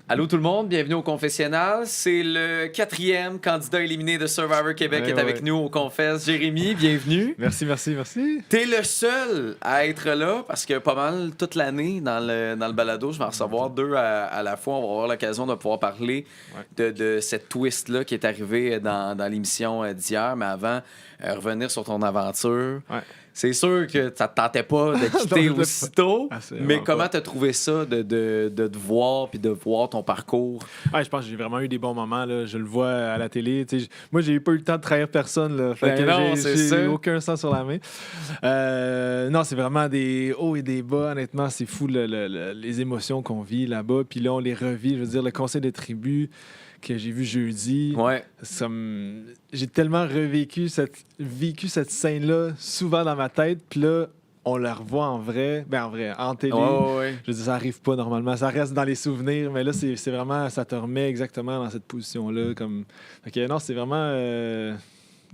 Allô tout le monde, bienvenue au confessionnal. C'est le 4e candidat éliminé de Survivor Québec qui est avec nous au Confesse. Jérémy, bienvenue. Merci. T'es le seul à être là parce que pas mal toute l'année dans le balado, je vais en recevoir 2 à la fois. On va avoir l'occasion de pouvoir parler de cette twist-là qui est arrivée dans l'émission d'hier. Mais avant, revenir sur ton aventure. Ouais. C'est sûr que ça te tentait pas de quitter aussitôt, mais comment t'as trouvé ça de te voir puis de voir ton parcours? Ouais, je pense que j'ai vraiment eu des bons moments. Là. Je le vois à la télé. Moi, j'ai pas eu le temps de trahir personne. Là. Fait que non, j'ai aucun sang sur la main. Non, c'est vraiment des hauts et des bas. Honnêtement, c'est fou les émotions qu'on vit là-bas. Puis là, on les revit. Je veux dire, le conseil des tribus que j'ai vu jeudi, j'ai tellement revécu cette scène-là souvent dans ma tête, puis là, on la revoit en vrai, en télé. Je veux dire, ça arrive pas normalement, ça reste dans les souvenirs, mais là, c'est vraiment, ça te remet exactement dans cette position-là. Okay, non, c'est vraiment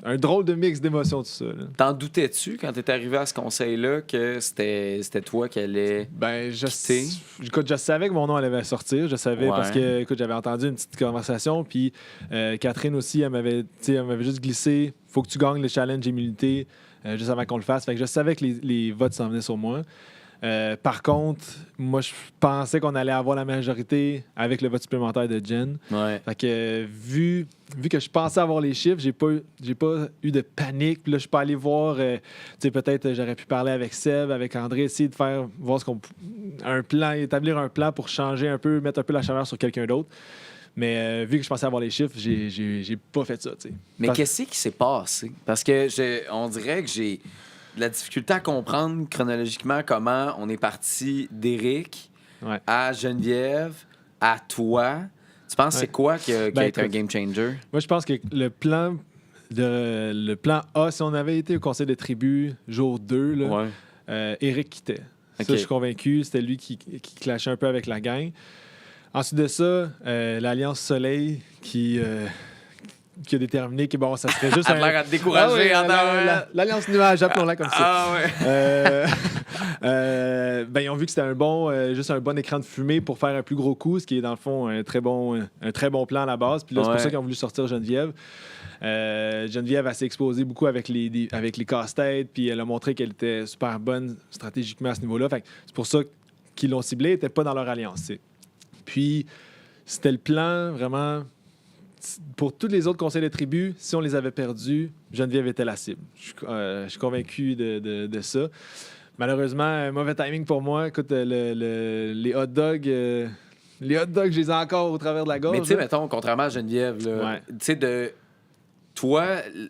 un drôle de mix d'émotions, tout ça. Là. T'en doutais-tu quand t'es arrivé à ce conseil-là que c'était toi qui allais quitter? Écoute, je savais que mon nom allait sortir. Je savais parce que écoute, j'avais entendu une petite conversation. Puis Catherine aussi, elle m'avait juste glissé « Faut que tu gagnes le challenge immunité juste avant qu'on le fasse. » Fait que je savais que les votes s'en venaient sur moi. Par contre, moi, je pensais qu'on allait avoir la majorité avec le vote supplémentaire de Jen. Fait que vu que je pensais avoir les chiffres, j'ai pas eu de panique. Puis là, je suis pas allé voir. Peut-être j'aurais pu parler avec Seb, avec André, essayer de voir établir un plan pour changer un peu, mettre un peu la chaleur sur quelqu'un d'autre. Mais vu que je pensais avoir les chiffres, j'ai pas fait ça. T'sais. Mais qu'est-ce qui s'est passé? Parce que on dirait que j'ai de la difficulté à comprendre chronologiquement comment on est parti d'Éric à Geneviève, à toi. Tu penses que c'est quoi qui a été un game changer? Moi, je pense que le plan A, si on avait été au conseil des tribus jour 2, Éric quittait. Ça, je suis convaincu. C'était lui qui clashait un peu avec la gang. Ensuite de ça, l'Alliance Soleil qui a déterminé que ça serait juste a l'air à te décourager. L'Alliance Nuage, appelons-la comme ça. Ils ont vu que c'était juste un bon écran de fumée pour faire un plus gros coup, ce qui est dans le fond un très bon plan à la base. Puis là, c'est pour ça qu'ils ont voulu sortir Geneviève. Geneviève, elle s'est exposée beaucoup avec les casse-têtes, puis elle a montré qu'elle était super bonne stratégiquement à ce niveau-là. Fait que c'est pour ça qu'ils l'ont ciblée, elle n'était pas dans leur alliance. T'sais. Puis, c'était le plan vraiment. Pour tous les autres conseils de tribus, si on les avait perdus, Geneviève était la cible. Je suis convaincu de ça. Malheureusement, mauvais timing pour moi. Écoute, les hot dogs, je les ai encore au travers de la gorge. Mais tu sais, mettons, contrairement à Geneviève, tu sais, toi,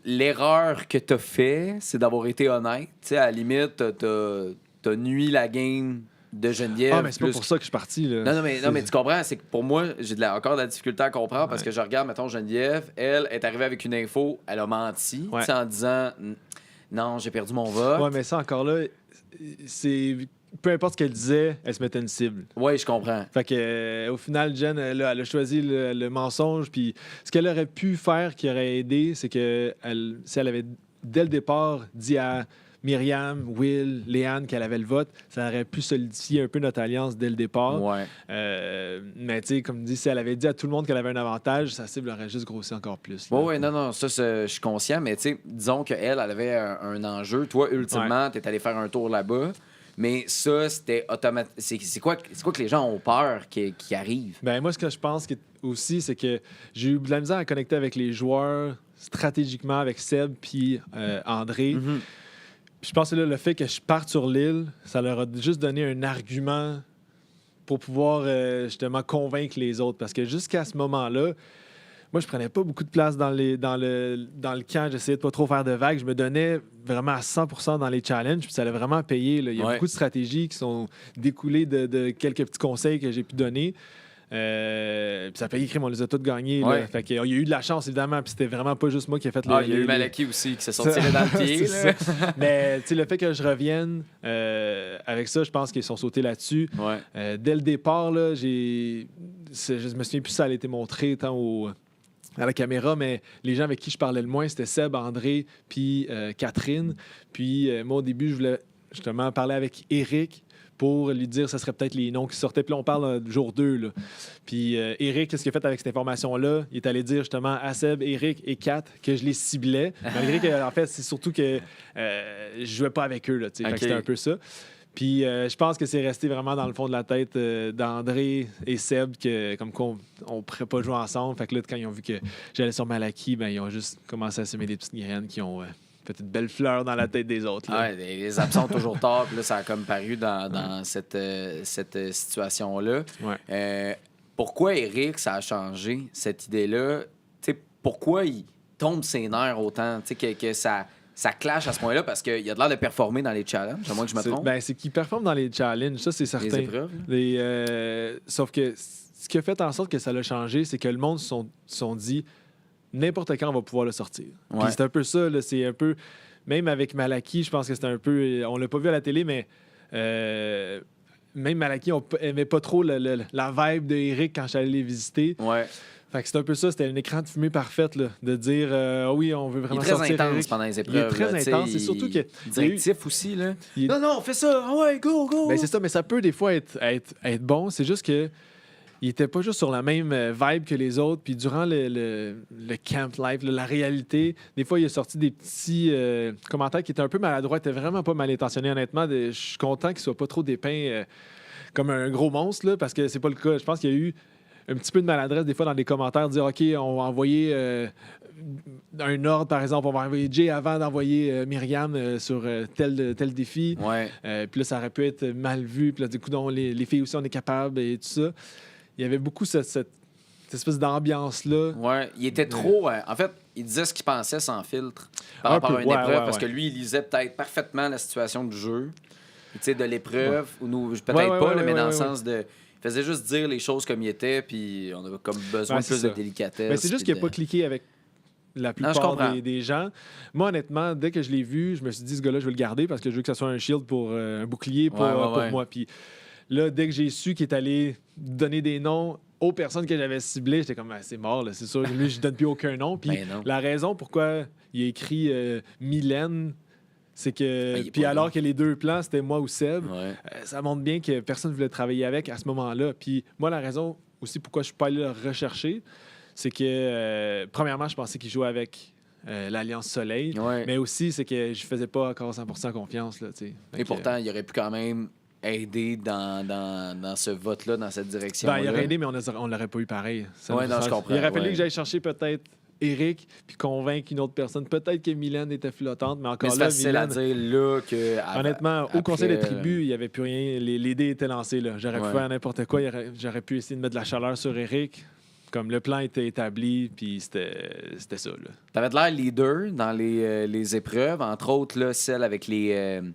l'erreur que t'as fait, c'est d'avoir été honnête. Tu sais, à la limite, t'as nuit la game de Geneviève. Ah, mais c'est pas pour ça que je suis parti. Là. Non, mais tu comprends, c'est que pour moi, j'ai encore de la difficulté à comprendre parce que je regarde, mettons, Geneviève, elle est arrivée avec une info, elle a menti en disant non, j'ai perdu mon vote. Ouais, mais ça, encore là, c'est. Peu importe ce qu'elle disait, elle se mettait une cible. Oui, je comprends. Fait que, au final, Jen, elle a choisi le mensonge. Puis ce qu'elle aurait pu faire qui aurait aidé, c'est que si elle avait, dès le départ, dit à Myriam, Will, Léane qu'elle avait le vote, ça aurait pu solidifier un peu notre alliance dès le départ. Mais tu sais, comme dit, si elle avait dit à tout le monde qu'elle avait un avantage, sa cible aurait juste grossi encore plus. Oui, non, ça, je suis conscient, mais tu sais, disons qu'elle avait un enjeu. Toi, ultimement, t'es allé faire un tour là-bas. Mais ça, c'était automatique. C'est quoi que les gens ont peur qui arrive? Ben moi, ce que je pense aussi, c'est que j'ai eu de la misère à connecter avec les joueurs stratégiquement, avec Seb puis André. Mm-hmm. Puis je pense que là, le fait que je parte sur l'île, ça leur a juste donné un argument pour pouvoir justement convaincre les autres. Parce que jusqu'à ce moment-là, moi, je prenais pas beaucoup de place dans le camp. J'essayais de pas trop faire de vagues. Je me donnais vraiment à 100% dans les challenges. Puis ça allait vraiment payer. Là. Il y a beaucoup de stratégies qui sont découlées de quelques petits conseils que j'ai pu donner. Puis ça a payé crime, on les a tous gagnés. Là. Fait qu'il y a eu de la chance, évidemment. Puis c'était vraiment pas juste moi qui ai fait il y a eu Malaki aussi qui s'est sorti dans le pied. Mais le fait que je revienne avec ça, je pense qu'ils sont sautés là-dessus. Dès le départ, là, je me souviens plus si ça a été montré tant à la caméra, mais les gens avec qui je parlais le moins, c'était Seb, André, puis Catherine. Puis moi, au début, je voulais justement parler avec Éric pour lui dire ce serait peut-être les noms qui sortaient. Puis là, on parle du jour 2. Là. Puis Eric, qu'est-ce qu'il a fait avec cette information-là? Il est allé dire justement à Seb, Eric et Kat que je les ciblais. Malgré que, en fait, c'est surtout que je jouais pas avec eux. Là, fait que c'était un peu ça. Puis je pense que c'est resté vraiment dans le fond de la tête d'André et Seb que comme quoi on ne pourrait pas jouer ensemble. Fait que là, quand ils ont vu que j'allais sur Malaki, ben, ils ont juste commencé à semer des petites graines qui ont fait une belle fleur dans la tête des autres. Là. Ouais, les absents toujours tard. Puis là, ça a comme paru dans cette situation-là. Ouais. Pourquoi Eric, ça a changé, cette idée-là? T'sais, pourquoi il tombe ses nerfs autant? Que ça clash à ce point-là parce qu'il a de l'air de performer dans les challenges, à moins que je me trompe. C'est qu'il performe dans les challenges, ça c'est certain. Les épreuves. Sauf que ce qui a fait en sorte que ça l'a changé, c'est que le monde se sont dit n'importe quand on va pouvoir le sortir. Ouais. Puis c'est un peu ça, là, c'est un peu... Même avec Malaki, je pense que c'était un peu... On l'a pas vu à la télé, mais... Même Malaki, on aimait pas trop la vibe de Eric quand j'allais les visiter. Ouais. Fait que c'est un peu ça, c'était un écran de fumée parfaite, là, de dire oui, on veut vraiment sortir. Il est très intense Eric. pendant les épreuves. Il est très intense, c'est surtout que... Directif aussi, là. Il... Non, fais ça! Ah ouais, go! Ben, c'est ça, mais ça peut des fois être bon. C'est juste que il était pas juste sur la même vibe que les autres. Puis durant le camp life, la réalité, des fois, il a sorti des petits commentaires qui étaient un peu maladroits, étaient vraiment pas mal intentionnés, honnêtement. Je suis content qu'il soit pas trop dépeint comme un gros monstre, là, parce que c'est pas le cas. Je pense qu'il y a eu un petit peu de maladresse des fois dans les commentaires, dire OK, on va envoyer un ordre, par exemple, on va envoyer Jay avant d'envoyer Myriam sur tel défi. Ouais. Puis là, ça aurait pu être mal vu. Puis là, du coup, les filles aussi, on est capable et tout ça. Il y avait beaucoup cette espèce d'ambiance-là. Ouais, il était trop... en fait, il disait ce qu'il pensait sans filtre par rapport à une épreuve, parce que lui, il lisait peut-être parfaitement la situation du jeu, de l'épreuve, ou nous, peut-être pas, mais dans le sens de... Il faisait juste dire les choses comme il était, puis on avait comme besoin de plus de délicatesse. Mais c'est juste qu'il n'a pas cliqué avec la plupart des gens. Moi, honnêtement, dès que je l'ai vu, je me suis dit, ce gars-là, je vais le garder parce que je veux que ça soit un shield pour un bouclier pour moi. Puis là, dès que j'ai su qu'il est allé donner des noms aux personnes que j'avais ciblées, j'étais comme, c'est mort, là, c'est sûr. Lui, je donne plus aucun nom. Puis la raison pourquoi il a écrit Mylène, c'est que. Puis alors que les deux plans, c'était moi ou Seb, ça montre bien que personne ne voulait travailler avec à ce moment-là. Puis moi, la raison aussi pourquoi je suis pas allé le rechercher, c'est que, premièrement, je pensais qu'il jouait avec l'Alliance Soleil. Ouais. Mais aussi, c'est que je faisais pas encore 100% confiance. Là, et pourtant, il aurait pu quand même aider dans ce vote-là, dans cette direction-là. Ben, il aurait aidé, mais on l'aurait pas eu pareil. Je comprends. Il aurait fallu que j'aille chercher peut-être Eric, puis convaincre une autre personne. Peut-être que Mylène était flottante, mais encore là, c'est facile à dire là que... Honnêtement, au Conseil des tribus, il n'y avait plus rien. Les dés étaient lancés. Là. J'aurais pu faire n'importe quoi. J'aurais pu essayer de mettre de la chaleur sur Eric. Comme le plan était établi, puis c'était ça. Tu avais de l'air leader dans les épreuves, entre autres là, celle avec les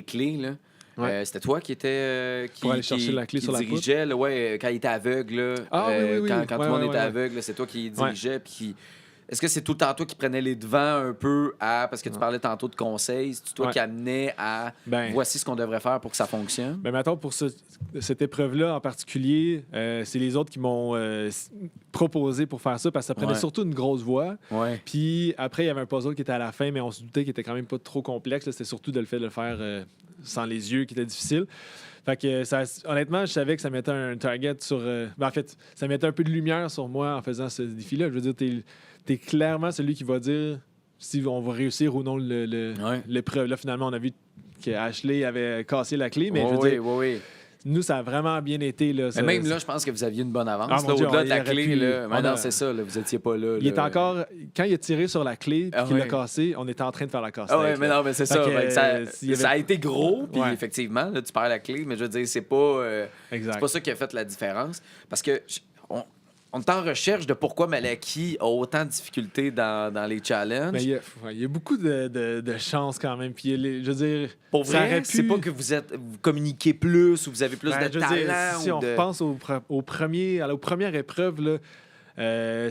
clés. Là. Ouais. C'était toi qui étais pour aller chercher la clé sur dirigeait, la poutre. Quand il était aveugle. Là, oui. Quand tout le monde était aveugle, c'est toi qui dirigeais. Puis est-ce que c'est tout le temps toi qui prenais les devants un peu parce que tu parlais tantôt de conseils, c'est toi qui amenais à voici ce qu'on devrait faire pour que ça fonctionne? Ben mettons, pour cette épreuve-là en particulier, c'est les autres qui m'ont proposé pour faire ça parce que ça prenait surtout une grosse voix. Ouais. Puis après, il y avait un puzzle qui était à la fin, mais on se doutait qu'il était quand même pas trop complexe. Là, c'était surtout de le faire sans les yeux qui était difficile. Fait que honnêtement, je savais que ça mettait un target sur... en fait, ça mettait un peu de lumière sur moi en faisant ce défi-là. Je veux dire, t'es clairement celui qui va dire si on va réussir ou non l'épreuve. Là, finalement, on a vu que Ashley avait cassé la clé, mais je veux dire... Nous, ça a vraiment bien été. Là, mais même là, je pense que vous aviez une bonne avance. Au-delà de la clé, là, c'est ça, là, vous n'étiez pas là. Il est encore... Quand il a tiré sur la clé et qu'il l'a cassé, on était en train de faire la casse. Mais non, mais c'est ça. Ça a été gros, puis effectivement, là, tu perds la clé, mais je veux dire, c'est pas ça qui a fait la différence. Parce que on est en recherche de pourquoi Malaki a autant de difficultés dans les challenges. Mais il y a beaucoup de chance quand même. Puis, je veux dire, pour vrai, c'est pas que vous communiquez plus ou vous avez plus de talent. Si on pense aux premières épreuves, là,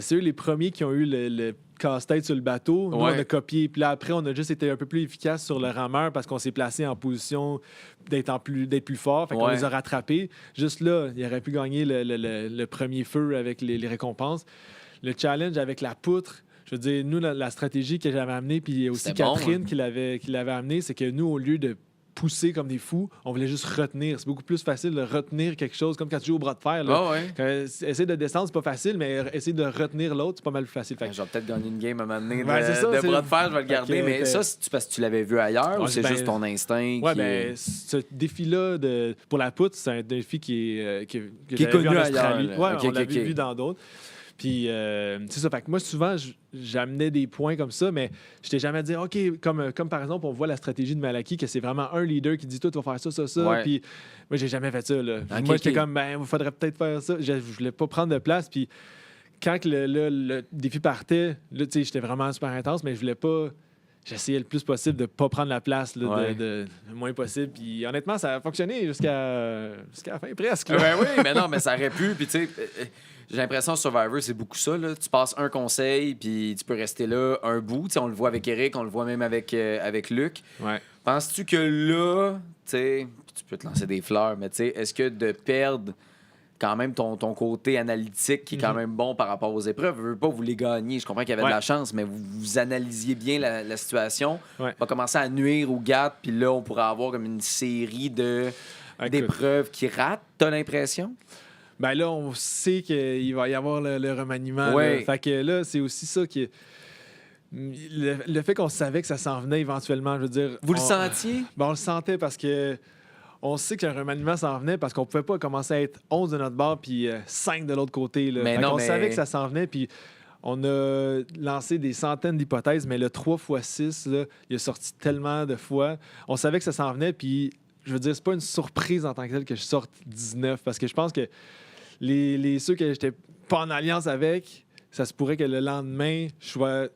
c'est eux les premiers qui ont eu le casse-tête sur le bateau. Nous, on a copié. Puis là, après, on a juste été un peu plus efficace sur le rameur parce qu'on s'est placé en position d'être plus fort. Fait qu'on les a rattrapés. Juste là, il aurait pu gagner le premier feu avec les récompenses. Le challenge avec la poutre, je veux dire, nous, la stratégie que j'avais amenée, puis aussi Catherine qui l'avait amenée, c'est que nous, au lieu de pousser comme des fous, on voulait juste retenir. C'est beaucoup plus facile de retenir quelque chose, comme quand tu joues au bras de fer. Là. Essayer de descendre, c'est pas facile, mais essayer de retenir l'autre, c'est pas mal plus facile. Je vais peut-être gagner une game à un moment donné de bras de fer, je vais le garder. Mais ça, c'est parce que tu l'avais vu ailleurs ou c'est juste ton instinct? Ce défi-là pour la poutre, c'est un défi qui est connu vu en ailleurs. On l'avait vu dans d'autres. Puis, c'est ça. Fait que moi, souvent, j'amenais des points comme ça, mais je t'ai jamais dit, OK, comme par exemple, on voit la stratégie de Malaki, que c'est vraiment un leader qui dit, toi, tu vas faire ça, ça, ça. Puis, moi, j'ai jamais fait ça. Là. Moi, j'étais comme, il faudrait peut-être faire ça. Je voulais pas prendre de place. Puis, quand le défi partait, là, tu sais, j'étais vraiment super intense, mais je voulais pas. J'essayais le plus possible de ne pas prendre la place, là, le moins possible. Puis honnêtement, ça a fonctionné jusqu'à la fin, presque. Oui, mais non, mais ça aurait pu. Puis tu sais, j'ai l'impression que Survivor, c'est beaucoup ça. Là. Tu passes un conseil, puis tu peux rester là un bout. T'sais, on le voit avec Eric, on le voit même avec Luc. Ouais. Penses-tu que là, tu peux te lancer des fleurs, mais est-ce que de perdre quand même ton côté analytique qui est quand même bon par rapport aux épreuves. Vous ne pas vous les gagner. Je comprends qu'il y avait de la chance, mais vous analysiez bien la situation. Va commencer à nuire ou gâte, puis là, on pourrait avoir comme une série d'épreuves qui ratent, t'as l'impression? Ben là, on sait qu'il va y avoir le remaniement. Ouais. Là. Fait que là, c'est aussi ça qui est... Le fait qu'on savait que ça s'en venait éventuellement, je veux dire... Vous le sentiez? Ben, on le sentait parce que... On sait qu'un remaniement s'en venait parce qu'on pouvait pas commencer à être 11 de notre bord puis 5 de l'autre côté. Là. On savait que ça s'en venait puis on a lancé des centaines d'hypothèses, mais le 3x6, là, il a sorti tellement de fois. On savait que ça s'en venait puis je veux dire, c'est pas une surprise en tant que telle que je sorte 19 parce que je pense que ceux que j'étais pas en alliance avec, ça se pourrait que le lendemain, je sois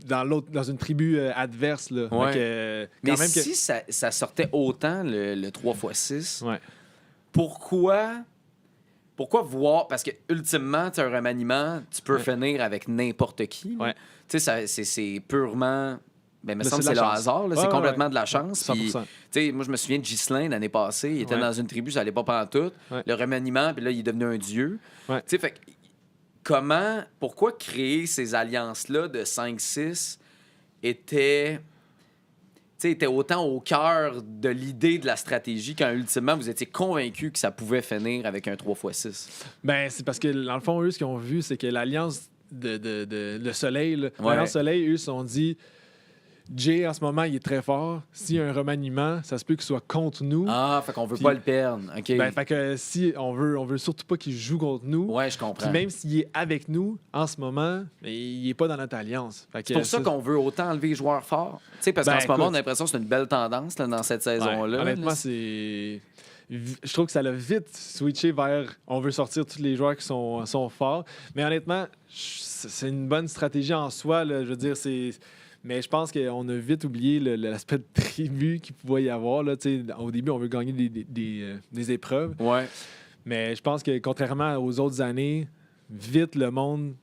dans une tribu adverse. Là. Ouais. Mais même si ça sortait autant, le 3x6, pourquoi voir... Parce que ultimement, tu as un remaniement, tu peux finir avec n'importe qui. Tu sais, c'est purement... Ben, me semble que c'est le hasard. Là, c'est complètement de la chance. 100%. Puis, moi, je me souviens de Ghislain l'année passée. Il était dans une tribu, ça allait pas pantoute. Le remaniement, puis là, il est devenu un dieu. Tu sais, fait pourquoi créer ces alliances-là de 5-6 était autant au cœur de l'idée de la stratégie quand, ultimement, vous étiez convaincu que ça pouvait finir avec un 3x6? Ben, c'est parce que, dans le fond, eux, ce qu'ils ont vu, c'est que l'alliance le Soleil, l'alliance Soleil, eux, se sont dit... Jay, en ce moment, il est très fort. S'il y a un remaniement, ça se peut qu'il soit contre nous. Ah, fait qu'on veut pas le perdre. OK. Ben, fait que si on veut surtout pas qu'il joue contre nous. Ouais, je comprends. Puis même s'il est avec nous, en ce moment, il est pas dans notre alliance. C'est pour ça qu'on veut autant enlever les joueurs forts. Parce qu'en ce moment, on a l'impression que c'est une belle tendance là, dans cette saison-là. Honnêtement, c'est... Je trouve que ça l'a vite switché vers on veut sortir tous les joueurs qui sont forts. Mais honnêtement, c'est une bonne stratégie en soi. Là. Je veux dire, c'est... Mais je pense qu'on a vite oublié l'aspect de tribu qu'il pouvait y avoir. Là. Au début, on veut gagner des épreuves. Ouais. Mais je pense que contrairement aux autres années, vite, le monde,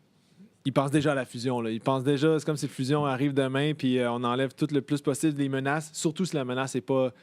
il pense déjà à la fusion. Là. Il pense déjà, c'est comme si la fusion arrive demain, puis on enlève tout le plus possible des menaces, surtout si la menace n'est pas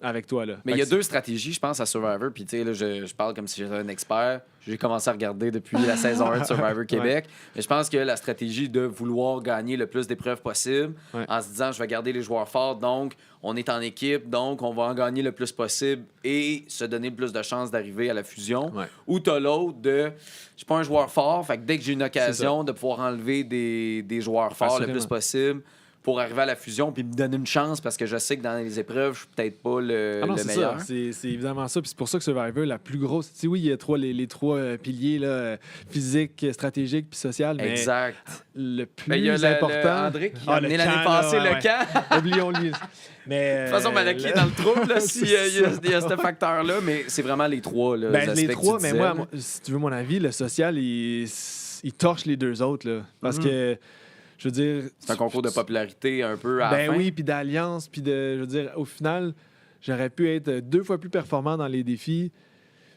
avec toi. Là. Mais il y a deux stratégies, je pense, à Survivor. Puis, tu sais, là, je parle comme si j'étais un expert. J'ai commencé à regarder depuis la saison 1 de Survivor Québec. Mais je pense que la stratégie de vouloir gagner le plus d'épreuves possible en se disant, je vais garder les joueurs forts, donc on est en équipe, donc on va en gagner le plus possible et se donner le plus de chances d'arriver à la fusion. Ou tu as l'autre de, je suis pas un joueur fort, fait que dès que j'ai une occasion de pouvoir enlever des joueurs forts le plus possible, pour arriver à la fusion puis me donner une chance parce que je sais que dans les épreuves, je suis peut-être pas le meilleur. C'est évidemment ça. Puis c'est pour ça que Survivor, la plus grosse... Tu sais, oui, il y a les trois piliers, là, physique, stratégique puis social, mais exact. Le plus important... André qui a amené l'année passée le camp. Oublions-lui. Mais, de toute façon, Malaki est dans le trouble s'il y a ce facteur-là, mais c'est vraiment les trois. Là, les trois, mais moi, si tu veux mon avis, le social, il torche les deux autres. Là, parce que... Je veux dire... C'est un concours de popularité un peu à la fin. Oui, puis d'alliance, puis je veux dire, au final, j'aurais pu être 2 fois plus performant dans les défis.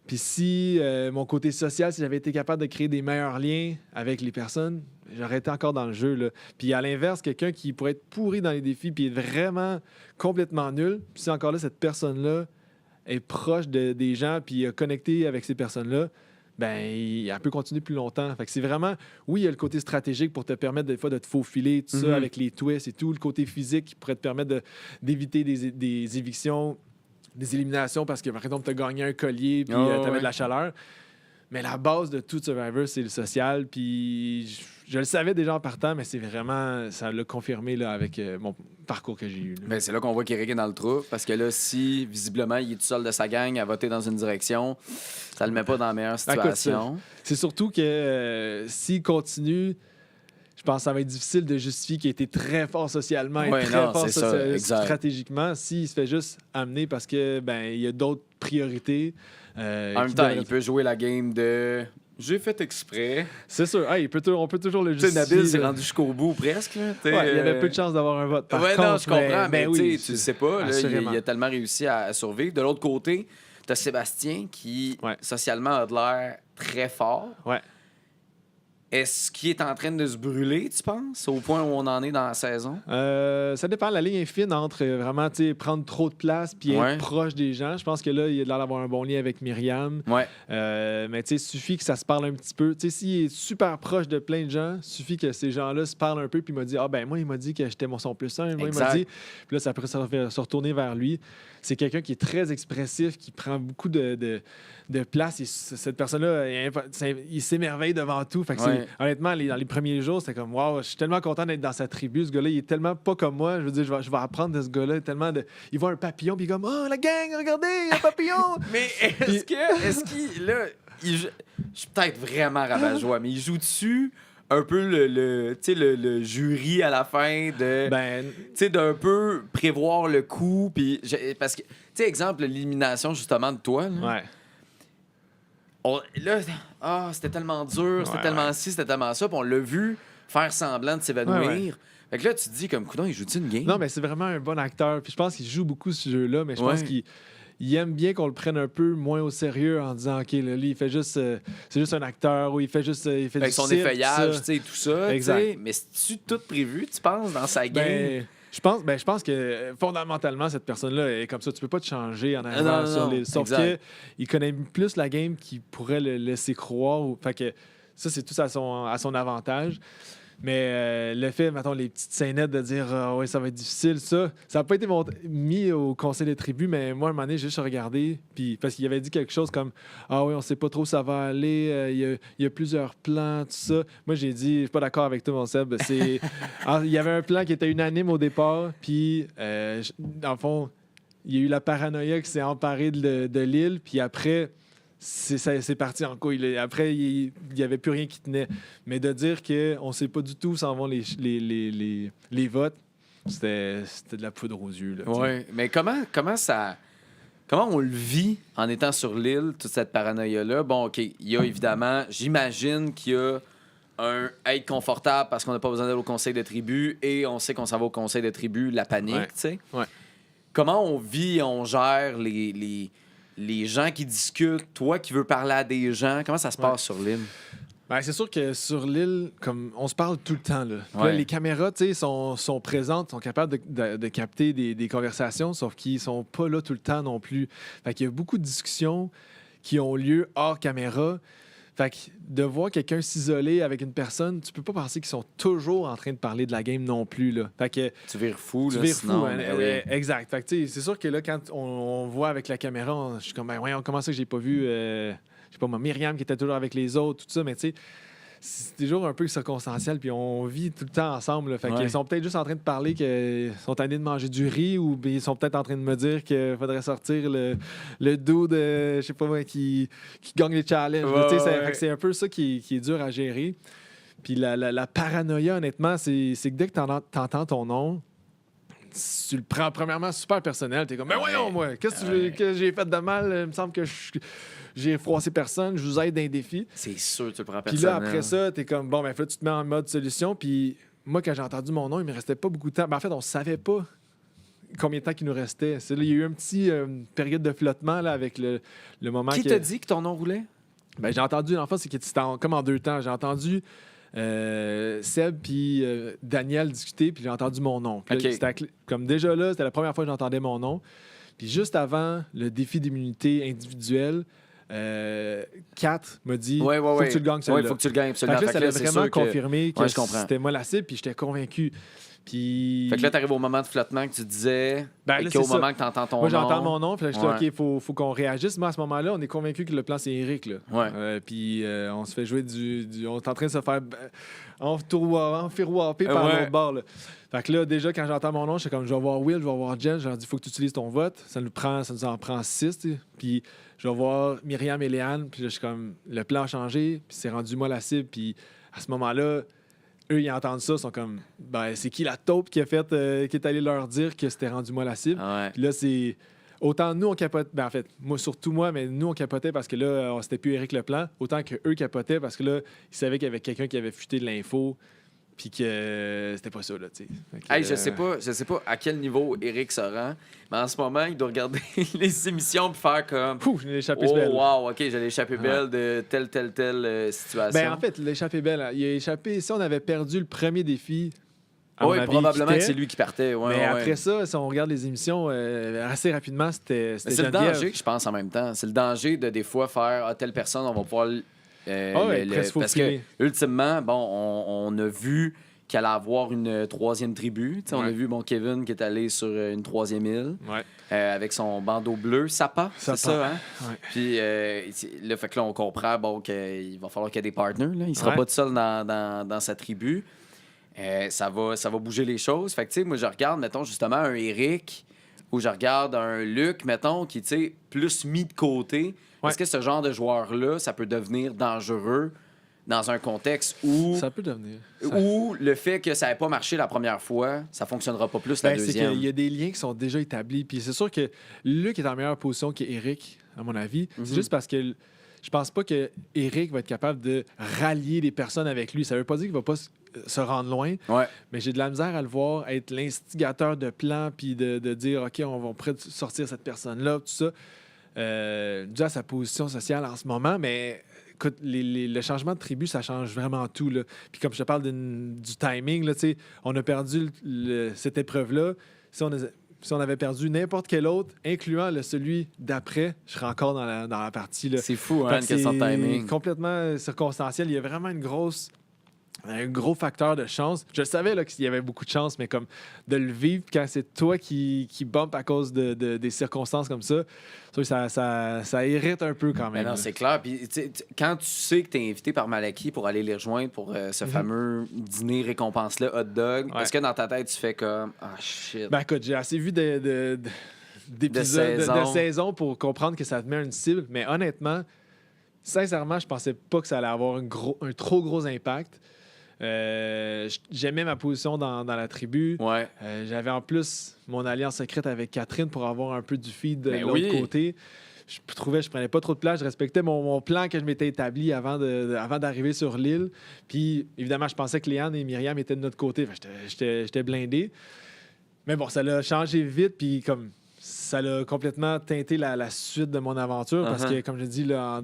Puis si mon côté social, si j'avais été capable de créer des meilleurs liens avec les personnes, j'aurais été encore dans le jeu. Là. Puis à l'inverse, quelqu'un qui pourrait être pourri dans les défis puis être vraiment complètement nul, puis si encore là, cette personne-là est proche des gens puis connecté avec ces personnes-là, ben elle peut continuer plus longtemps. Fait que c'est vraiment... Oui, il y a le côté stratégique pour te permettre des fois de te faufiler, tout ça, avec les twists et tout. Le côté physique qui pourrait te permettre d'éviter des évictions des éliminations parce que, par exemple, tu as gagné un collier puis tu avais de la chaleur. Mais la base de tout Survivor, c'est le social. Puis je le savais déjà en partant, mais c'est vraiment... Ça l'a confirmé là, avec mon parcours que j'ai eu. Ben, c'est là qu'on voit qu'Éric est dans le trou. Parce que là, si, visiblement, il est tout seul de sa gang à voter dans une direction, ça le met pas dans la meilleure situation. C'est surtout que s'il continue... Je pense que ça va être difficile de justifier qu'il a été très fort socialement et très fort stratégiquement s'il se fait juste amener parce que il y a d'autres priorités. En même temps, il peut jouer la game de j'ai fait exprès. C'est sûr. On peut toujours le justifier. Nabil s'est rendu jusqu'au bout presque. Il y avait peu de chances d'avoir un vote. Par contre, non, je comprends, mais oui, tu le sais pas. Là, il a tellement réussi à survivre. De l'autre côté, tu as Sébastien qui, socialement, a de l'air très fort. Ouais. Est-ce qu'il est en train de se brûler, tu penses, au point où on en est dans la saison? Ça dépend. La ligne est fine entre vraiment prendre trop de place puis être proche des gens. Je pense que là, il a l'air d'avoir un bon lien avec Myriam. Ouais. Mais il suffit que ça se parle un petit peu. S'il est super proche de plein de gens, il suffit que ces gens-là se parlent un peu puis il m'a dit moi, il m'a dit que j'étais son plus un. Moi, il m'a dit. Puis là, ça peut se retourner vers lui. C'est quelqu'un qui est très expressif, qui prend beaucoup de place. Et cette personne-là, il s'émerveille devant tout. Fait que honnêtement, dans les premiers jours, c'était comme wow, je suis tellement content d'être dans sa tribu. Ce gars-là, il est tellement pas comme moi. Je veux dire, je vais apprendre de ce gars-là. Il voit un papillon, puis il est comme oh, la gang, regardez, il y a un papillon. Mais est-ce qu'il. Là, je suis peut-être vraiment rabat-joie, mais il joue dessus un peu le jury à la fin de d'un peu prévoir le coup puis parce que exemple l'élimination justement de toi là, c'était tellement dur, c'était tellement ci, c'était tellement ça, puis on l'a vu faire semblant de s'évanouir. Fait que là tu te dis comme coudonc, il joue-tu une game? Non, mais c'est vraiment un bon acteur, puis je pense qu'il joue beaucoup ce jeu-là, mais je pense qu'il aime bien qu'on le prenne un peu moins au sérieux en disant OK, là, lui, il fait juste c'est juste un acteur ou il fait juste il fait avec du son cirque, effeuillage, tu sais, tout ça, exact. Mais c'est-tu tout prévu, tu penses, dans sa game? Je pense que fondamentalement, cette personne-là est comme ça. Tu peux pas te changer en arrivant sur les. Sauf qu'il connaît plus la game qu'il pourrait le laisser croire. Fait que ça, c'est tout à son avantage. Mais le fait, mettons, les petites scénettes de dire oui, ça va être difficile, ça n'a pas été mis au conseil des tribus, mais moi, à un moment donné, j'ai juste regardé, puis parce qu'il avait dit quelque chose comme ah oui, on sait pas trop où ça va aller, il y a plusieurs plans, tout ça. Moi, j'ai dit, je suis pas d'accord avec toi, mon Seb. Il y avait un plan qui était unanime au départ, puis dans le fond, il y a eu la paranoïa qui s'est emparée de l'île, puis après. C'est parti en couille. Après, il n'y avait plus rien qui tenait. Mais de dire qu'on ne sait pas du tout où s'en vont les votes, c'était de la poudre aux yeux. Oui, mais comment on le vit en étant sur l'île, toute cette paranoïa-là? Bon, OK, il y a évidemment, j'imagine qu'il y a un être confortable parce qu'on n'a pas besoin d'aller au conseil de tribu et on sait qu'on s'en va au conseil de tribu, la panique, tu sais. Ouais. Comment on vit, on gère les gens qui discutent, toi qui veux parler à des gens, comment ça se passe sur l'île? C'est sûr que sur l'île, comme on se parle tout le temps. Là, les caméras sont présentes, sont capables de capter des conversations, sauf qu'ils sont pas là tout le temps non plus. Fait qu'il y a beaucoup de discussions qui ont lieu hors caméra. Fait que de voir quelqu'un s'isoler avec une personne, tu peux pas penser qu'ils sont toujours en train de parler de la game non plus. Là. Fait que, tu vires fou, là, sinon. Exact. Fait que, c'est sûr que là, quand on voit avec la caméra, je suis comme, comment ça que j'ai pas vu, je sais pas moi, Myriam qui était toujours avec les autres, tout ça, mais tu sais, c'est toujours un peu circonstanciel, puis on vit tout le temps ensemble. Là. Fait qu'ils sont peut-être juste en train de parler qu'ils sont allés de manger du riz, ou ils sont peut-être en train de me dire qu'il faudrait sortir le dude, je sais pas moi, qui gagne les challenges. Fait que c'est un peu ça qui est dur à gérer. Puis la paranoïa, honnêtement, c'est que dès que t'entends ton nom, tu le prends premièrement super personnel. T'es comme, mais voyons, moi, qu'est-ce que j'ai fait de mal? Il me semble que j'ai froissé personne, je vous aide d'un défi. C'est sûr, tu le prends personnel. Puis là, après ça, t'es comme, bon, ben, tu te mets en mode solution. Puis moi, quand j'ai entendu mon nom, il me restait pas beaucoup de temps. En fait, on savait pas combien de temps il nous restait. Là, il y a eu un petit période de flottement là, avec le moment. Qui t'a dit que ton nom roulait? Ben, j'ai entendu, en fait, c'était comme en deux temps. J'ai entendu Seb puis Daniel discuter, puis j'ai entendu mon nom. Puis là, comme déjà là, c'était la première fois que j'entendais mon nom. Puis juste avant le défi d'immunité individuelle, Kat m'a dit faut que tu le gagnes celui-là. Oui, faut que tu le gagnes absolument. Fait que là, ça a vraiment confirmé que c'était moi la cible, puis j'étais convaincu. Puis... Fait que là, t'arrives au moment de flottement que tu disais, Ben là, qu'au c'est moment ça. que t'entends ton Moi, nom. j'entends mon nom, puis là, je dis, Ouais. OK, faut qu'on réagisse. Mais à ce moment-là, on est convaincu que le plan, c'est Eric. Là. Ouais. Puis on se fait jouer on est en train de se faire enfirouapper par Ouais. l'autre bord. Là. Fait que là, déjà, quand j'entends mon nom, je suis comme, je vais voir Will, je vais voir Jen. Je leur dis, il faut que tu utilises ton vote. Ça nous en prend 6. Puis je vais voir Myriam et Léane. Puis là, je suis comme, le plan a changé. Puis c'est rendu moi la cible. Puis à ce moment-là, eux, ils entendent ça, ils sont comme, ben, c'est qui la taupe qui est allé leur dire que c'était rendu moi la cible? Ouais. Puis là, c'est. Autant nous, on capotait. Ben, en fait, surtout moi, mais nous, on capotait parce que là, c'était plus Éric Leplan. Autant qu'eux capotaient parce que là, ils savaient qu'il y avait quelqu'un qui avait fuité de l'info. Puis que c'était pas ça, là, tu sais. Hey, je sais pas à quel niveau Eric se rend, mais en ce moment, il doit regarder les émissions et faire comme. Ouh, j'ai l'échappé Oh, belle. wow, OK, j'ai l'échappé belle de telle situation. Ben, en fait, l'échappé belle, hein, il a échappé. Si on avait perdu le premier défi. à mon Oui, avis, probablement il que quittait. c'est lui qui partait. Ouais, Mais ouais, après ouais. ça, si on regarde les émissions, assez rapidement, c'était Mais c'est le Geneviève. danger que je pense en même temps. C'est le danger de des fois faire telle personne, on va pouvoir. Presque Parce que, faufiler. ultimement, bon, on a vu qu'elle allait avoir une troisième tribu. Tu sais, On a Ouais. vu Kevin qui est allé sur une troisième île Ouais. avec son bandeau bleu. Sapa, c'est Sapa. ça, hein? Ouais. Puis là, fait que là, on comprend qu'il va falloir qu'il y ait des partners. Là. Il ne sera Ouais. pas tout seul dans sa tribu. Ça va bouger les choses. Fait que, tu sais, moi, je regarde, mettons, justement, un Eric ou je regarde un Luc, mettons, qui, tu sais, plus mis de côté. Ouais. Est-ce que ce genre de joueur-là, ça peut devenir dangereux dans un contexte où, Ça peut devenir. où le fait que ça n'ait pas marché la première fois, ça fonctionnera pas plus la Ben, c'est deuxième? qu'il y a des liens qui sont déjà établis. Puis c'est sûr que Luc est en meilleure position qu'Éric, à mon avis. C'est juste parce que je pense pas que Éric va être capable de rallier les personnes avec lui. Ça veut pas dire qu'il va pas se rendre loin, Ouais. mais j'ai de la misère à le voir être l'instigateur de plans puis de dire OK, on va prêt sortir cette personne-là, tout ça. Dû à sa position sociale en ce moment, mais écoute, le changement de tribu, ça change vraiment tout. Là. Puis comme je te parle du timing, là, on a perdu cette épreuve-là. Si on avait perdu n'importe quel autre, incluant celui d'après, je serais encore dans la partie. Là. C'est fou, Fait hein, que une question de c'est timing. complètement circonstanciel. Il y a vraiment un gros facteur de chance. Je savais là, qu'il y avait beaucoup de chance, mais comme de le vivre quand c'est toi qui bump à cause des circonstances comme ça, ça irrite un peu quand Mais même. non, là. c'est clair. Puis, quand tu sais que tu es invité par Malaki pour aller les rejoindre pour ce fameux dîner récompense-là, hot dog, Ouais. est-ce que dans ta tête, tu fais comme ah shit? Ben écoute, j'ai assez vu d'épisodes de saison pour comprendre que ça te met une cible, mais honnêtement, sincèrement, je pensais pas que ça allait avoir un trop gros impact. J'aimais ma position dans la tribu. Ouais. J'avais en plus mon alliance secrète avec Catherine pour avoir un peu du feed de Ben l'autre oui. côté. Je trouvais que je prenais pas trop de place. Je respectais mon plan que je m'étais établi avant d'arriver sur l'île. Puis, évidemment, je pensais que Léane et Myriam étaient de notre côté. Fait que j'étais blindé. Mais bon, ça l'a changé vite. Puis, comme ça l'a complètement teinté la suite de mon aventure. Parce que, comme je dis, là,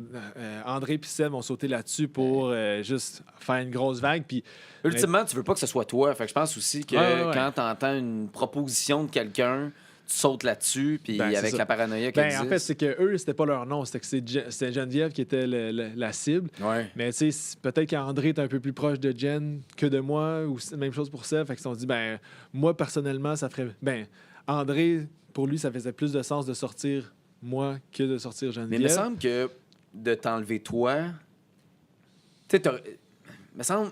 André et Seb ont sauté là-dessus pour juste faire une grosse vague. Puis, Ultimement, tu veux pas que ce soit toi. Fait que je pense aussi que Ouais. quand tu entends une proposition de quelqu'un, tu sautes là-dessus, puis Ben, c'est avec ça. la paranoïa qui ben, existe. en fait, c'est que eux, c'était pas leur nom. C'était que c'était Geneviève qui était la cible. Ouais. Mais tu sais, peut-être qu'André est un peu plus proche de Jen que de moi, ou même chose pour Seb. Fait qu'ils se sont dit, ben, moi, personnellement, ça ferait. Ben, André, pour lui, ça faisait plus de sens de sortir moi que de sortir Mais Geneviève. il me semble que de t'enlever toi, tu sais, me semble,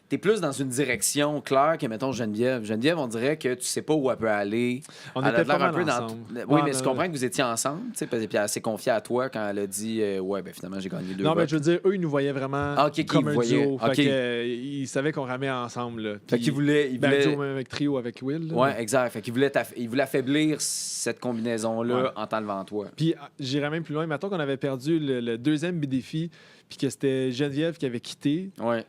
t'es plus dans une direction claire que, mettons, Geneviève. Geneviève, on dirait que tu sais pas où elle peut aller. On Elle a était l'air pas un mal peu ensemble. Oui, Ouais, mais je comprends que vous étiez ensemble, tu sais, puis elle s'est confiée à toi quand elle a dit ouais, ben finalement, j'ai gagné 2 Non, mais votes. je veux dire, eux, ils nous voyaient vraiment Ah, ok, comme ils un voyaient. duo. Ok. Fait que, ils savaient qu'on ramait ensemble. Là. Fait Puis- qu'il voulait. Ben, duo même avec Trio, avec Will. là. Ouais, exact. Fait qu'il voulait, il voulait affaiblir cette combinaison-là Ouais. en t'enlevant toi. Puis j'irais même plus loin. Mettons qu'on avait perdu le deuxième défi, puis que c'était Geneviève qui avait quitté. Ouais.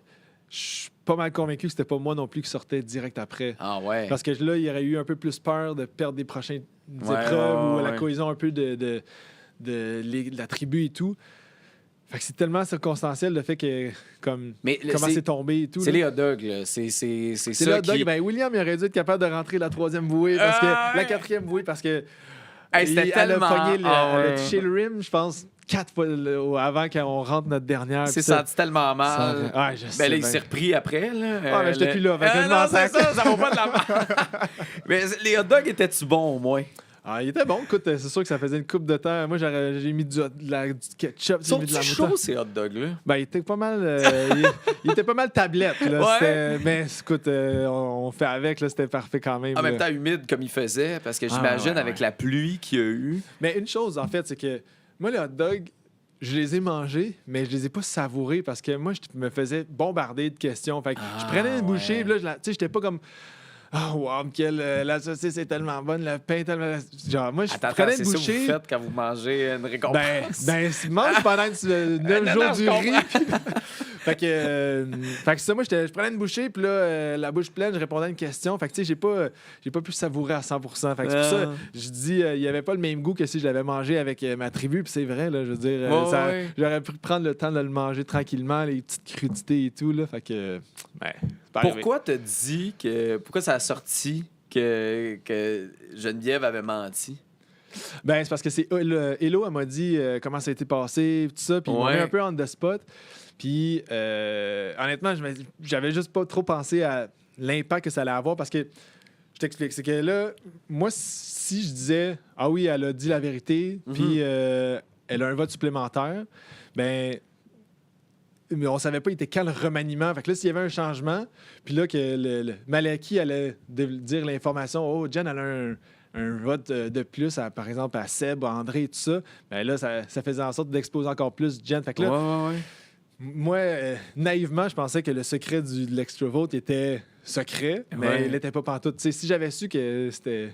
Je suis pas mal convaincu que c'était pas moi non plus qui sortais direct après. Ah ouais. Parce que là, il y aurait eu un peu plus peur de perdre des prochaines Ouais, épreuves ouais, ou la ouais. cohésion un peu de la tribu et tout. Fait que c'est tellement circonstanciel le fait que comme Mais comment c'est tombé et tout. C'est là. les hot dogs, là. C'est C'est ça là, Doug, qui... ben, William il aurait dû être capable de rentrer la troisième bouée, parce Ah! que la quatrième bouée, parce que Hey, c'était Elle a tellement... pogné Ah elle a ouais. touché le rim, je pense, 4 fois avant qu'on rentre notre dernière. Il s'est puis ça- senti tellement mal. Ouais, je sais Ben là, il bien. s'est repris après. Là. Ah, mais j'étais plus là, fait que je m'en non, c'est sac. ça vaut pas de la merde. Mais les hot dogs étaient-tu bons, au moins? Ah, il était bon. Écoute, c'est sûr que ça faisait une coupe de temps. Moi, j'ai mis du ketchup, j'ai mis de la Sont-ils moutarde. chauds, ces hot dogs-là? Ben, il était pas mal, il était pas mal tablette. Là. Ouais. Mais écoute, on fait avec, là, c'était parfait quand même. En là. même temps, humide comme il faisait, parce que j'imagine, ouais, avec ouais. la pluie qu'il y a eu... Mais une chose, en fait, c'est que moi, les hot dogs, je les ai mangés, mais je les ai pas savourés parce que moi, je me faisais bombarder de questions. Fait que je prenais une bouchée, puis là, tu sais, j'étais pas comme... Ah, wow, la saucisse est tellement bonne, le pain est tellement... Genre, moi, je prenais c'est une ça que bouchée... vous faites quand vous mangez une récompense. Mange pendant 9 Non, jours non, du je riz. comprends. Fait que ça, moi, je prenais une bouchée, puis là, la bouche pleine, je répondais à une question. Fait que, tu sais, j'ai pas pu savourer à 100%. Fait que c'est pour ça, je dis, il y avait pas le même goût que si je l'avais mangé avec ma tribu, puis c'est vrai, là, je veux dire, Ouais. j'aurais pu prendre le temps de le manger tranquillement, les petites crudités et tout, là. Fait que, c'est pas arrivé. Pourquoi t'as dit que... Pourquoi ça a sorti que Geneviève avait menti? Ben, c'est parce que c'est Hello, elle m'a dit comment ça a été passé, tout ça, puis il m'a mis un peu on the spot. Puis, honnêtement, j'avais juste pas trop pensé à l'impact que ça allait avoir parce que, je t'explique, c'est que là, moi, si je disais, ah oui, elle a dit la vérité, puis elle a un vote supplémentaire, ben, mais on savait pas il était quand le remaniement. Fait que là, s'il y avait un changement, puis là, que le Malaki allait dire l'information, oh, Jen, elle a un vote de plus, par exemple, à Seb, à André et tout ça, ben là, ça faisait en sorte d'exposer encore plus Jen. Fait que là, Ouais. moi, naïvement, je pensais que le secret de l'extra vote était secret, mais il n'était pas pantoute. Tu sais, si j'avais su que c'était...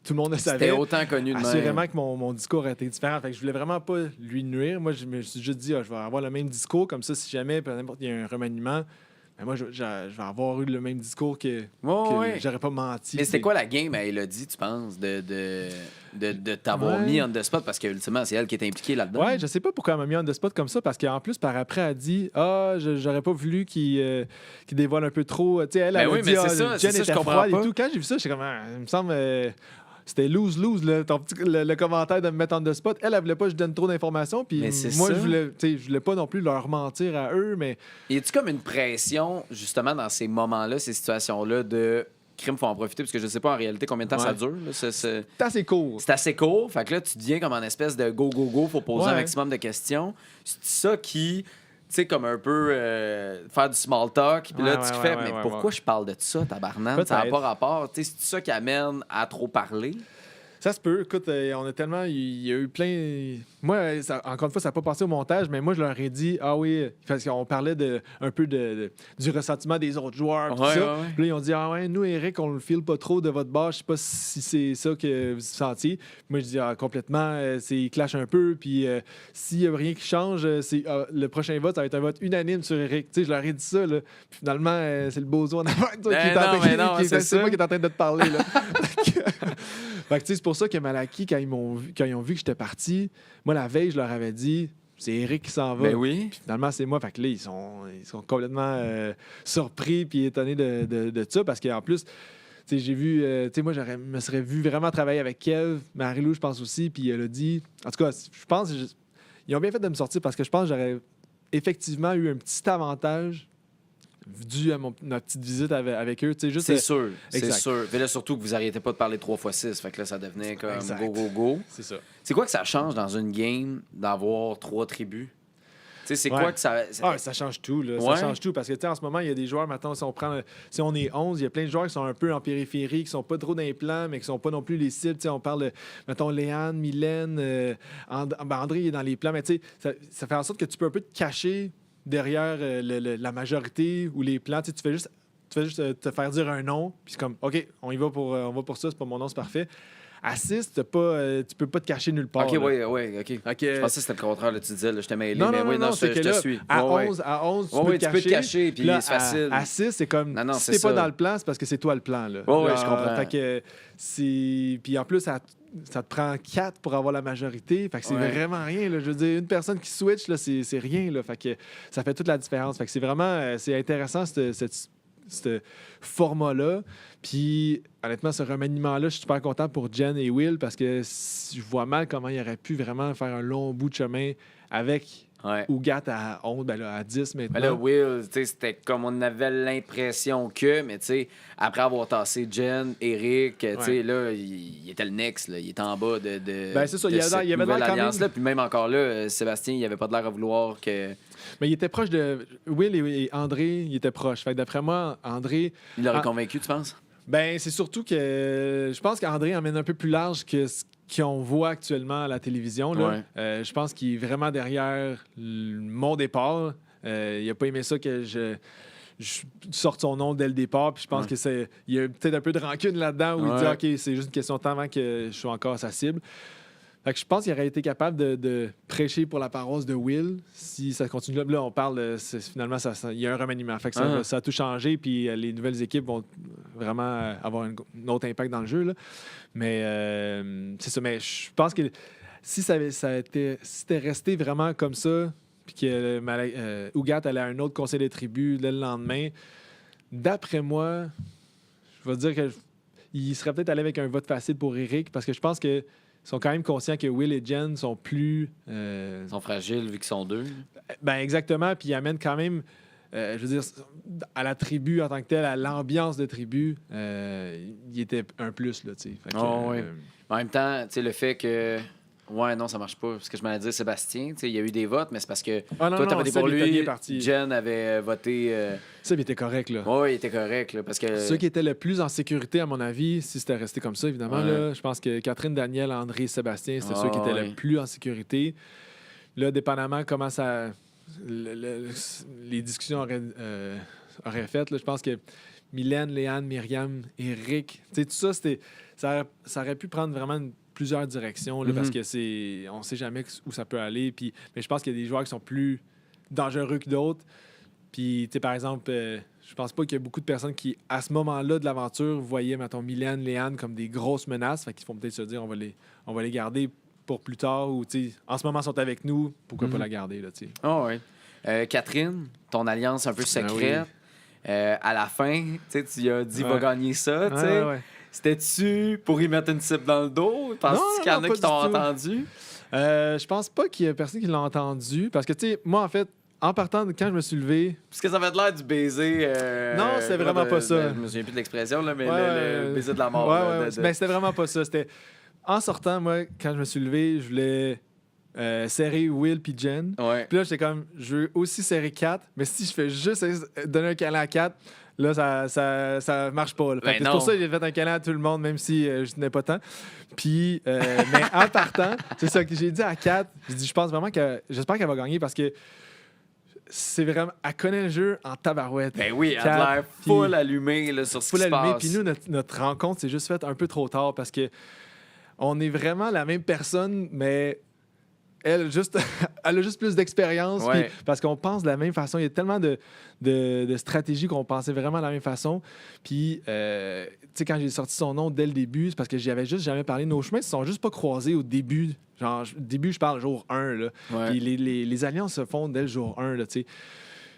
Tout le monde le savait. C'était autant connu de même. Assurément que mon discours était différent. Fait que je voulais vraiment pas lui nuire. Moi, je me suis juste dit, je vais avoir le même discours. Comme ça, si jamais, peu importe, il y a un remaniement, ben moi, je vais avoir eu le même discours que j'aurais pas menti. Mais c'était quoi la game à Elodie, tu penses, de t'avoir mis on the spot? Parce que, ultimement, c'est elle qui est impliquée là-dedans. Ouais, je sais pas pourquoi elle m'a mis on the spot comme ça, parce qu'en plus, par après, elle a dit, j'aurais pas voulu qu'il dévoile un peu trop. Tu sais, elle a dit, c'est ça, Jen je était comprends froide pas. et tout. Quand j'ai vu ça, j'étais comme, il me semble... c'était lose-lose, là, le commentaire de me mettre on the spot. Elle voulait pas que je donne trop d'informations. Puis moi, je voulais pas non plus leur mentir à eux, mais... Y a-tu comme une pression, justement, dans ces moments-là, ces situations-là, de crime, faut en profiter? Parce que je sais pas en réalité combien de temps ça dure. Là. C'est assez court. C'est assez court. Fait que là, tu deviens comme en espèce de go, faut poser un maximum de questions. C'est ça qui... Tu sais, comme un peu faire du small talk. Puis là, tu fais, mais pourquoi je parle de ça, tabarnak? Ça n'a pas rapport. Tu sais, c'est ça qui amène à trop parler. Ça se peut. Écoute, on a tellement... Il y a eu plein... Moi, encore une fois, ça n'a pas passé au montage, mais moi, je leur ai dit, ah oui, parce qu'on parlait un peu du ressentiment des autres joueurs, tout ça. Puis là, ils ont dit, ah ouais, nous, Eric, on le file pas trop de votre base. Je sais pas si c'est ça que vous sentiez. Moi, je dis, complètement, il clash un peu. Puis s'il y a rien qui change, le prochain vote, ça va être un vote unanime sur Eric. Tu sais, je leur ai dit ça, là. Puis finalement, c'est le bozo en avant qui est en train de te parler, là. Fait que, tu sais, c'est pour ça que Malaki, quand ils ont vu que j'étais parti, moi, la veille, je leur avais dit, c'est Eric qui s'en va. Ben oui. Puis finalement, c'est moi. Fait que là, ils sont complètement surpris puis étonnés de ça parce qu'en plus, tu sais, j'ai vu, tu sais, moi, me serais vu vraiment travailler avec Kev, Marie-Lou, je pense aussi, puis elle a dit, en tout cas, je pense, ils ont bien fait de me sortir parce que je pense que j'aurais effectivement eu un petit avantage dû à notre petite visite avec eux. Juste, c'est sûr. Mais là, surtout que vous n'arrêtez pas de parler 3x6. Fait que là, ça devenait comme go. C'est ça. C'est quoi que ça change dans une game d'avoir 3 tribus? Tu sais, c'est quoi que ça... ça change tout, là. Ça change tout parce que, tu sais, en ce moment, il y a des joueurs, maintenant, si on est 11, il y a plein de joueurs qui sont un peu en périphérie, qui sont pas trop dans les plans, mais qui sont pas non plus les cibles. Tu sais, on parle de, mettons, Léane, Mylène, André, il est dans les plans, mais tu sais, ça fait en sorte que tu peux un peu te cacher derrière la majorité ou les plans. Tu fais juste te faire dire un nom, puis c'est comme, OK, on va pour ça, c'est pas mon nom, c'est parfait. À 6, tu peux pas te cacher nulle part. OK, OK. Je pensais que c'était le contraire, là, tu disais, là, je t'ai mêlé, non, je te suis. À 11, tu peux te cacher. Puis c'est facile. À 6, c'est comme, si t'es pas dans le plan, c'est parce que c'est toi le plan. Là. Oui, je comprends. Fait que puis en plus, ça te prend 4 pour avoir la majorité. Fait que c'est vraiment rien. Là. Je veux dire, une personne qui switch, là, c'est rien. Là. Fait que ça fait toute la différence. Fait que c'est vraiment c'est intéressant, ce format-là. Puis, honnêtement, ce remaniement-là, je suis super content pour Jen et Will parce que je vois mal comment il aurait pu vraiment faire un long bout de chemin avec Ougat à 11, ben là, à 10 maintenant. Mais là, Will, c'était comme on avait l'impression que, mais après avoir tassé Jen, Eric, là, il était le next, là, il était en bas de ben, c'est ça, de il y avait nouvelle quand alliance-là. même... Puis même encore là, Sébastien, il avait pas de l'air à vouloir que... Mais il était proche de... Will et André, il était proche. Fait que d'après moi, André... Il l'aurait convaincu, tu penses? Ben, c'est surtout que je pense qu'André emmène un peu plus large que ce qu'on voit actuellement à la télévision. Là. Je pense qu'il est vraiment derrière mon départ. Il n'a pas aimé ça que je sorte son nom dès le départ. Puis je pense qu'il y a peut-être un peu de rancune là-dedans où il dit OK, c'est juste une question de temps avant que je sois encore sa cible. Fait que je pense qu'il aurait été capable de prêcher pour la paroisse de Will si ça continue. Là, on parle finalement, il y a un remaniement. Fait que ça a tout changé, puis les nouvelles équipes vont vraiment avoir un autre impact dans le jeu. Là. Mais c'est ça. Mais je pense que si c'était resté vraiment comme ça, puis que Ougat allait à un autre conseil des tribus le lendemain, d'après moi, je vais dire qu'il serait peut-être allé avec un vote facile pour Eric, parce que je pense que ils sont quand même conscients que Will et Jen sont plus... Ils sont fragiles vu qu'ils sont deux. Ben exactement, puis ils amènent quand même, je veux dire, à la tribu en tant que telle, à l'ambiance de tribu, il était un plus, là, tu sais. En même temps, tu sais, le fait que... Ouais, non, ça marche pas. Parce que je m'allais dire Sébastien, il y a eu des votes, mais c'est parce que toi, t'as voté pour lui, Jen avait voté... Ça, il était correct, là. Oui, il était correct, là, parce que... Ceux qui étaient le plus en sécurité, à mon avis, si c'était resté comme ça, évidemment, là, je pense que Catherine, Daniel, André, Sébastien, c'était ceux qui étaient le plus en sécurité. Là, dépendamment comment ça... les discussions auraient fait, là, je pense que Mylène, Léane, Myriam, Eric, tu sais, tout ça, ça aurait pu prendre vraiment plusieurs directions là, parce que on sait jamais où ça peut aller. Puis, mais je pense qu'il y a des joueurs qui sont plus dangereux que d'autres. Puis, tu sais, par exemple, je pense pas qu'il y a beaucoup de personnes qui, à ce moment-là de l'aventure, voyaient, mettons, Mylène, Léane comme des grosses menaces. Fait qu'ils font peut-être se dire, on va les garder pour plus tard ou, tu sais, en ce moment, ils sont avec nous, pourquoi pas la garder, là, tu sais. Oh, oui. Catherine, ton alliance un peu secrète, à la fin, tu as dit, va gagner ça, tu sais. C'était-tu pour y mettre une cible dans le dos? Penses-tu qu'il y en a qui t'ont entendu? Je pense pas qu'il y a personne qui l'a entendu. Parce que, tu sais, moi, en fait, en partant, quand je me suis levé... Parce que ça avait l'air du baiser... non, c'est vraiment pas ça. Je me souviens plus de l'expression, là, mais le baiser de la mort. Ben, c'était vraiment pas ça. C'était... En sortant, moi, quand je me suis levé, je voulais serrer Will puis Jen. Puis là, j'étais comme, je veux aussi serrer Kat, mais si je fais juste donner un câlin à Kat... Là, ça marche pas. C'est pour ça que j'ai fait un câlin à tout le monde, même si je tenais pas tant. Puis, mais en partant, c'est ça que j'ai dit à Kat. J'ai dit, je pense vraiment que... J'espère qu'elle va gagner parce que c'est vraiment... Elle connaît le jeu en tabarouette. Ben oui, elle a l'air full allumée là, sur ce qui se passe. Puis nous, notre rencontre s'est juste faite un peu trop tard parce que on est vraiment la même personne, mais... Elle a juste plus d'expérience parce qu'on pense de la même façon. Il y a tellement de stratégies qu'on pensait vraiment de la même façon. Puis, tu sais, quand j'ai sorti son nom dès le début, c'est parce que j'y avais juste jamais parlé. Nos chemins ne se sont juste pas croisés au début. Genre, début, je parle jour 1. Là. Puis les alliances se font dès le jour 1. Là, tu sais.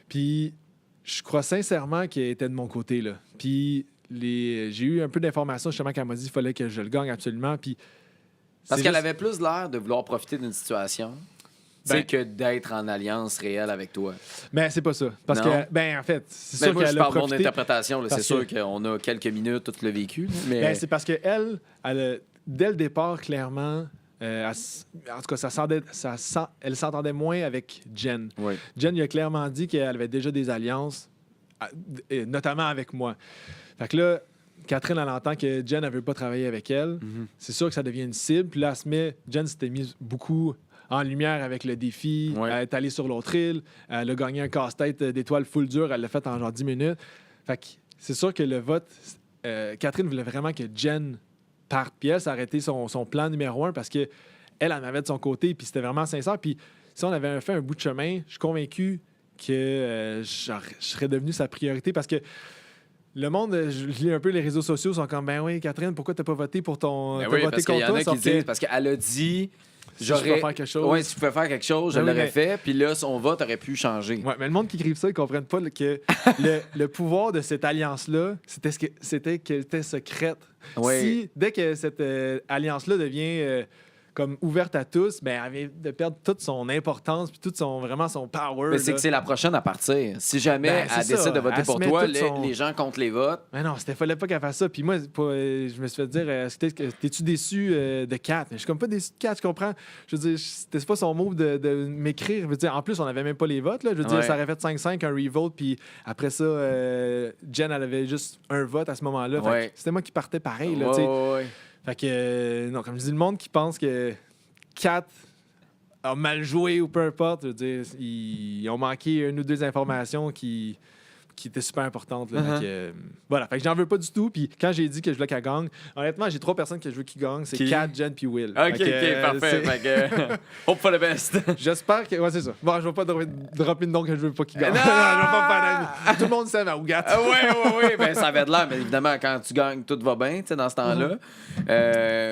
Puis, je crois sincèrement qu'elle était de mon côté. Là. Puis, j'ai eu un peu d'informations justement qu'elle m'a dit qu'il fallait que je le gagne absolument. Puis, parce qu'elle avait plus l'air de vouloir profiter d'une situation que d'être en alliance réelle avec toi. Ben, c'est pas ça. Parce que, en fait, c'est sûr qu'elle a profité... mon interprétation. C'est sûr qu'on a quelques minutes, tout le vécu. Mais... Ben, c'est parce qu'elle, dès le départ, clairement... en tout cas, elle s'entendait moins avec Jen. Jen lui a clairement dit qu'elle avait déjà des alliances, notamment avec moi. Fait que là... Catherine, elle entend que Jen ne veut pas travailler avec elle. C'est sûr que ça devient une cible. Puis là, Jen s'était mise beaucoup en lumière avec le défi. Elle est allée sur l'autre île. Elle a gagné un casse-tête d'étoiles full dur. Elle l'a fait en genre 10 minutes. Fait que c'est sûr que le vote... Catherine voulait vraiment que Jen parte. Puis elle, ça aurait été son plan numéro 1 parce qu'elle en avait de son côté. Puis c'était vraiment sincère. Puis si on avait fait un bout de chemin, je suis convaincu que je serais devenu sa priorité parce que le monde, je lis un peu les réseaux sociaux, sont comme, ben oui, Catherine, pourquoi t'as pas voté pour ton. Ben oui, parce qu'il y en a qui disent, parce qu'elle a dit, si je peux faire quelque chose. Ouais, si tu pouvais faire quelque chose, je Ben oui, l'aurais mais- fait. Puis là, si on va, t'aurais pu changer. Ouais, mais le monde qui écrive ça, ils comprennent pas que le pouvoir de cette alliance-là, c'était qu'elle était secrète. Ouais. Si, dès que cette alliance-là devient comme ouverte à tous, ben, elle vient de perdre toute son importance puis tout vraiment son power. Mais c'est là. que c'est la prochaine à partir. Si jamais Ben, c'est elle décide ça. de voter Elle pour se met toi, tout son- les gens comptent les votes. Mais non, fallait pas qu'elle fasse ça. Puis moi, je me suis fait dire, t'es-tu déçu de Kat? Je suis comme pas déçu de Kat, je comprends. Je veux dire, c'était pas son move de m'écrire. Je veux dire, en plus, on avait même pas les votes. Là. Je veux dire, Ouais. ça aurait fait 5-5, un revote. Puis après ça, Jen, elle avait juste un vote à ce moment-là. Fait Ouais. que c'était moi qui partais pareil. Là, Ouais, tu sais. ouais. Fait que, non, comme je dis, le monde qui pense que Kat a mal joué ou peu importe, je veux dire, ils ont manqué une ou deux informations qui étaient super importantes. Là. Fait que, voilà, fait que j'en veux pas du tout. Puis quand j'ai dit que je voulais qu'elle gagne, honnêtement, j'ai 3 personnes que je veux qui gagnent. C'est Qui? Kat, Jen puis Will. OK, Fait que, parfait. Fait que, hope for the best. J'espère que. Ouais, c'est ça. Bon, je vais pas dropper le nom que je veux pas qu'il gagne. Non! Je vais pas me faire d'amis. Tout le monde sait ma Ougat. Oui. Ben, ça avait de l'air. Mais évidemment, quand tu gagnes, tout va bien, tu sais, dans ce temps-là.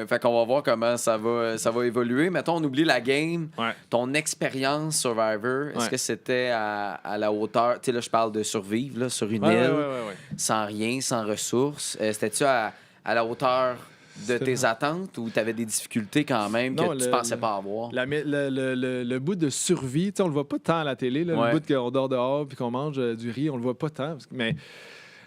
Fait qu'on va voir comment ça va évoluer. Mettons, on oublie la game. Ouais. Ton expérience Survivor, est-ce Ouais. que c'était à la hauteur? Tu sais, là, je parle de survivre là, sur une Ouais, île, ouais. sans rien, sans ressources. C'était-tu à la hauteur de C'était- tes attentes ou tu avais des difficultés quand même Non, que tu pensais pas avoir? Le bout de survie, tu sais, on le voit pas tant à la télé, là, Ouais. le bout qu'on dort dehors puis qu'on mange du riz, on le voit pas tant. Mais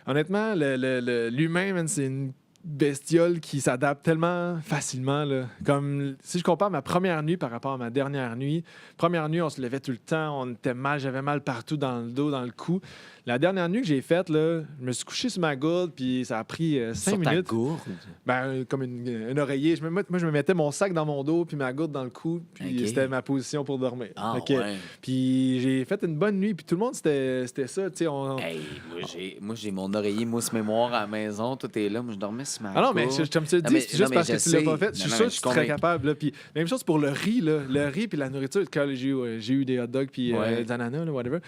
honnêtement, l'humain, man, c'est une bestiole qui s'adapte tellement facilement. Là. Comme si je compare ma première nuit par rapport à ma dernière nuit, première nuit, on se levait tout le temps, on était mal, j'avais mal partout dans le dos, dans le cou. La dernière nuit que j'ai faite, là, je me suis couché sur ma gourde, puis ça a pris 5 Sur ta minutes. gourde? Ben, comme un oreiller. Moi, je me mettais mon sac dans mon dos, puis ma gourde dans le cou, puis Ok. c'était ma position pour dormir. Ah, Fait que- ouais. Puis j'ai fait une bonne nuit, puis tout le monde, c'était ça. Tu sais, Hey, moi, j'ai mon oreiller mousse mémoire à la maison. Tout est là. Moi, je dormais sur ma Ah non, mais gourde. comme tu le Non, dis, mais- c'est non, juste mais parce je que tu l'as sais. pas fait. Non, Je suis non, sûr mais que je tu serais convaincu. capable. Là. Puis même chose pour le riz. Là. Le riz puis la nourriture. Quand j'ai eu des hot dogs puis Ouais. des ananas, là, whatever.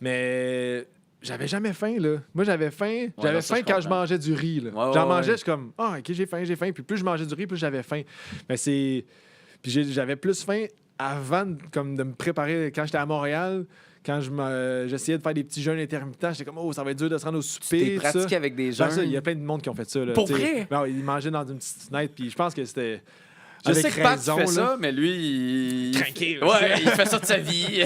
Mais j'avais jamais faim. Là. Moi, j'avais faim. J'avais non, ça, faim je quand je comprends. mangeais du riz. Là. Ouais, J'en ouais, mangeais, ouais. je suis comme, ah, OK, j'ai faim. Puis plus je mangeais du riz, plus j'avais faim. Mais c'est... Puis j'avais plus faim avant comme de me préparer quand j'étais à Montréal. Quand j'essayais de faire des petits jeûnes intermittents, j'étais comme, oh, ça va être dur de se rendre au souper. T'es ça. pratiqué avec des Ben, gens. ça, il y a plein de monde qui ont fait ça. Là, Pour tu sais. vrai? Ben, ils mangeaient dans une petite fenêtre, puis je pense que c'était. Je avec sais que Pat raison, fait là. ça, mais lui, il... Craqué, là. Ouais, il fait ça de sa vie.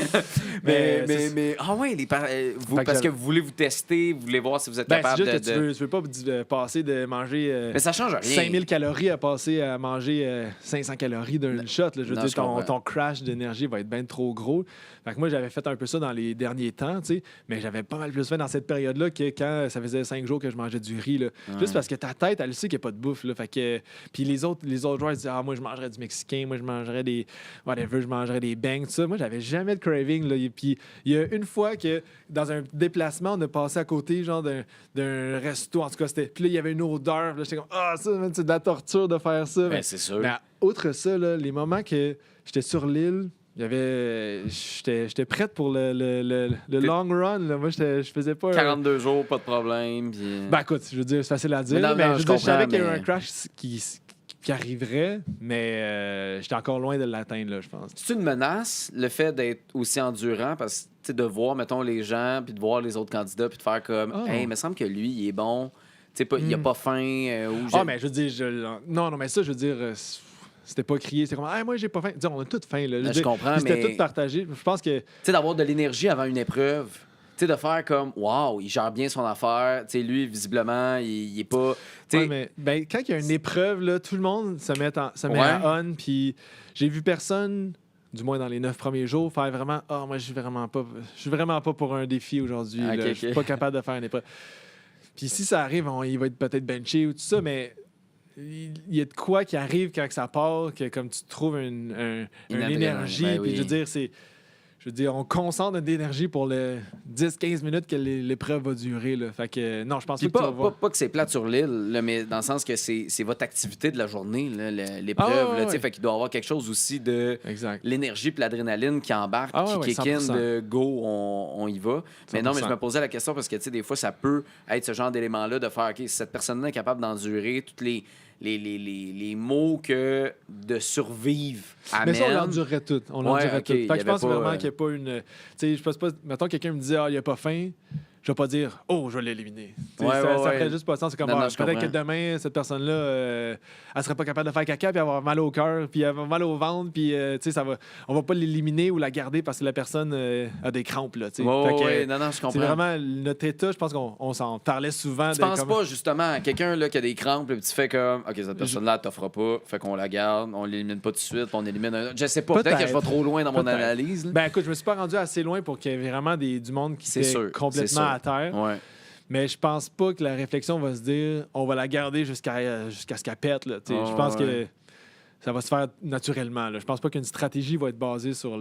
Mais c'est- mais... Ah ouais, vous, Fait que parce que j'avais- vous voulez vous tester, vous voulez voir si vous êtes Ben, c'est capable juste de... que tu veux pas passer de manger Mais ça change rien. 5000 calories à passer à manger 500 calories d'un shot. Là. Je veux Non, dire, je comprends. ton crash d'énergie va être bien trop gros. Fait que moi, j'avais fait un peu ça dans les derniers temps, tu sais, mais j'avais pas mal plus fait dans cette période-là que quand ça faisait 5 jours que je mangeais du riz. Là. Juste parce que ta tête, elle sait qu'il n'y a pas de bouffe. Là. Fait que, puis les autres joueurs ils disaient, ah, moi, je mangerais du mexicain, moi, je mangerais des whatever, je mangerais des bangs, tout ça. Moi, j'avais jamais de craving. Là. Et puis, il y a une fois que dans un déplacement, on a passé à côté genre d'un resto, en tout cas, c'était. Puis là, il y avait une odeur. Puis là, j'étais comme, ah, ça, man, c'est de la torture de faire ça. Ben, c'est sûr. Mais outre ça, là, les moments que j'étais sur l'île, j'étais prête pour le long run. Là. Moi, je faisais pas. 42 jours, pas de problème. Puis... Ben écoute, je veux dire, c'est facile à dire. Mais non, Mais, non, je, je veux dire, je savais comprends, qu'il y avait mais- un crash qui arriverait, mais j'étais encore loin de l'atteindre, là, je pense. C'est une menace, le fait d'être aussi endurant, parce que tu sais, de voir, mettons, les gens, puis de voir les autres candidats, puis de faire comme, Oh. hey, il me semble que lui, il est bon. Tu sais, il a pas faim. Ou Ah, mais je veux dire, non, mais ça, je veux dire, c'était pas crié, c'était comme, ah, moi, j'ai pas faim. Dis, on a toutes faim, là. veux Je dire, comprends, puis c'était mais- tout partagé. Je pense que. Tu sais, d'avoir de l'énergie avant une épreuve. Tu sais, de faire comme, waouh, il gère bien son affaire. Tu sais, lui, visiblement, il est pas. Tu sais, Ouais, mais ben, quand il y a une épreuve, là, tout le monde se met Ouais. à on, puis j'ai vu personne, du moins dans les 9 premiers jours, faire vraiment, ah, moi, je suis vraiment pas pour un défi aujourd'hui. Ok, là. Je suis ok. pas capable de faire une épreuve. Puis si ça arrive, il va être peut-être benché ou tout ça, mais il y a de quoi qui arrive quand que ça part, que comme tu trouves une Une énergie, ben puis oui. je veux dire, c'est. je veux dire, on concentre notre énergie pour les 10-15 minutes que l'épreuve va durer. Là. Fait que non, je pense pas que tu vas voir. Pas que c'est plate sur l'île, là, mais dans le sens que c'est votre activité de la journée, là, l'épreuve. ouais. Fait qu'il doit y avoir quelque chose aussi de l'énergie et l'adrénaline qui embarque, qui kick in de go, on y va. Mais non, mais je me posais la question parce que des fois, ça peut être ce genre d'élément-là de faire, OK, si cette personne-là est capable d'endurer tous les mots que de survivre amène. Mais ça, on l'endurerait tout. On l'endurerait tout. Fait que je pense vraiment qu'il n'y a pas une... Tu sais, je pense pas... Mettons, quelqu'un me disait « Ah, il n'y a pas faim », je vais pas dire « Oh, je vais l'éliminer ». Ça ferait juste pas de sens. C'est comme peut-être que demain, cette personne-là, elle serait pas capable de faire caca, puis avoir mal au cœur, puis avoir mal au ventre, puis on va pas l'éliminer ou la garder parce que la personne a des crampes. Là, non, je comprends. C'est vraiment notre état, je pense qu'on s'en parlait souvent. Tu penses pas justement à quelqu'un là, qui a des crampes, puis tu fais comme OK, cette personne-là, elle t'offre pas, fait qu'on la garde, on l'élimine pas tout de suite, on élimine un autre. Je sais pas, peut-être que je vais trop loin dans mon analyse. Ben écoute, je me suis pas rendu assez loin pour qu'il y ait vraiment du monde qui soit complètement à terre. Ouais. Mais je pense pas que la réflexion va se dire on va la garder jusqu'à ce qu'elle pète. Là, je pense que ça va se faire naturellement. Là. Je pense pas qu'une stratégie va être basée sur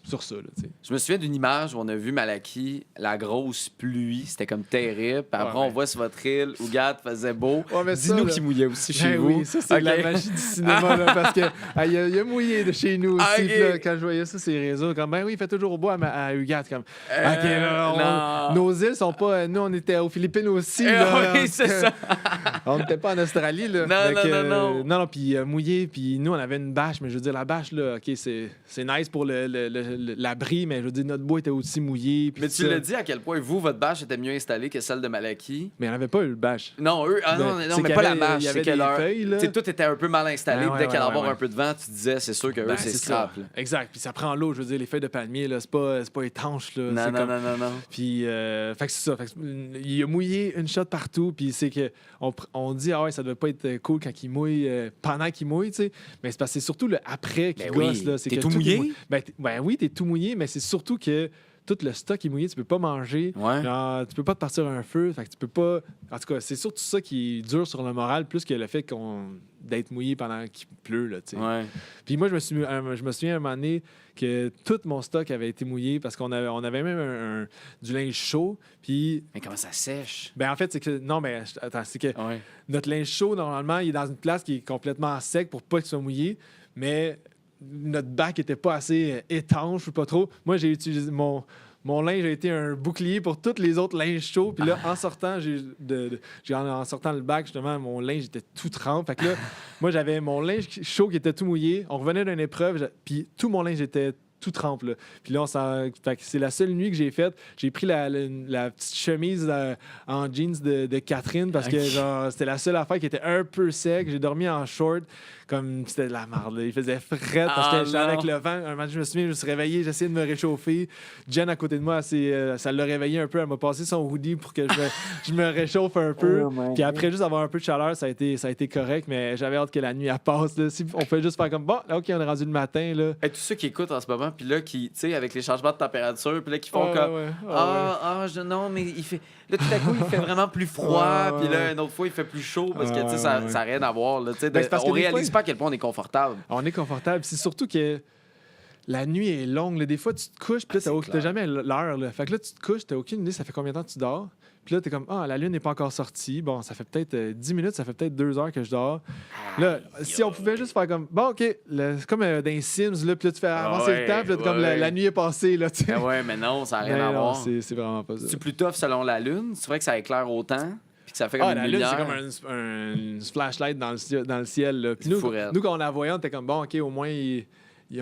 sur ça. Là, je me souviens d'une image où on a vu Malaki, la grosse pluie, c'était comme terrible. Puis après, on voit sur votre île où Gad faisait beau. Dis-nous qu'il mouillait aussi chez vous. Oui, ça, c'est la magie du cinéma. Là, parce qu'il a mouillé de chez nous aussi. Puis là, quand je voyais ça, ces réseaux, comme ben oui, il fait toujours beau à Ugat. Comme, nos îles sont pas. Nous, on était aux Philippines aussi. Là, oui, c'est ça. On n'était pas en Australie. Là. Non, puis mouillé. Puis nous, on avait une bâche. Mais je veux dire, la bâche, là, OK, c'est nice pour l'abri, mais je veux dire, notre bois était aussi mouillé. Mais tu l'as dit à quel point vous, votre bâche était mieux installée que celle de Malaki. Mais il n'y avait pas eu le bâche. Non, eux, non, mais pas la bâche. C'est que leur feuilles. Tout était un peu mal installé. Dès qu'il allait avoir un peu de vent, tu disais, c'est sûr que eux, c'est scrap. Exact. Puis ça prend l'eau. Je veux dire, les feuilles de palmier, là, c'est pas étanche. Là. Non. Puis, fait que c'est ça. Fait que, il a mouillé une shot partout. Puis c'est que on dit, ah ouais, ça devait pas être cool quand il mouille, pendant qu'il mouille, tu sais. Mais c'est parce que c'est surtout le après qui gosse. Là. T'es tout mouillé? Ben oui, t'es tout mouillé, mais c'est surtout que tout le stock est mouillé, tu peux pas manger. Genre, tu peux pas te partir un feu. Fait que tu peux pas. En tout cas, c'est surtout ça qui est dur sur le moral, plus que le fait d'être mouillé pendant qu'il pleut. Là, puis moi, je me souviens à un moment donné que tout mon stock avait été mouillé parce qu'on avait même du linge chaud. Puis... Mais comment ça sèche? Ben en fait, c'est que. Non, mais attends, c'est que notre linge chaud, normalement, il est dans une place qui est complètement sec pour pas qu'il soit mouillé. Mais notre bac était pas assez étanche ou pas trop. Moi, j'ai utilisé mon linge a été un bouclier pour tous les autres linges chauds. Puis là, en sortant, en sortant le bac, justement, mon linge était tout trempe. Fait que là, moi, j'avais mon linge chaud qui était tout mouillé. On revenait d'une épreuve, puis tout mon linge était tout trempe. Là. Puis là, fait que c'est la seule nuit que j'ai faite. J'ai pris la petite chemise en jeans de Catherine parce que genre, c'était la seule affaire qui était un peu sec. J'ai dormi en short. Comme c'était de la merde. Il faisait fret parce que j'étais avec le vent. Un matin, je me souviens, je me suis réveillé, j'essayais de me réchauffer. Jen, à côté de moi, ça l'a réveillé un peu. Elle m'a passé son hoodie pour que je me réchauffe un peu. Puis après, juste avoir un peu de chaleur, ça a été correct. Mais j'avais hâte que la nuit elle passe. Là. Si on pouvait juste faire comme, bon, là, OK, on est rendu le matin. Là. Tous ceux qui écoutent en ce moment, puis là, qui, tu sais, avec les changements de température, puis là, qui font comme, non, mais il fait... Là, tout à coup, il fait vraiment plus froid, puis là, une autre fois, il fait plus chaud, parce que, tu sais, ça n'a rien à voir. Là, on réalise pas à quel point on est confortable. On est confortable. C'est surtout que la nuit est longue. Là. Des fois, tu te couches, puis t'as jamais l'heure. Là. Fait que là, tu te couches, t'as aucune idée, ça fait combien de temps que tu dors. Puis là, t'es comme, la lune n'est pas encore sortie. Bon, ça fait peut-être 10 minutes, ça fait peut-être 2 heures que je dors. Là, si on pouvait juste faire comme, bon, OK, c'est comme dans les Sims, là, puis là, tu fais avancer le temps, puis là, comme la nuit est passée, là, tu sais. Mais non, ça n'a rien à voir. C'est vraiment pas ça. C'est plus tough selon la lune. C'est vrai que ça écle autant, puis que ça fait comme une lumière. La lune, c'est comme une flashlight dans le ciel, là. Puis nous, quand on la voyait, on était comme, bon, OK, au moins...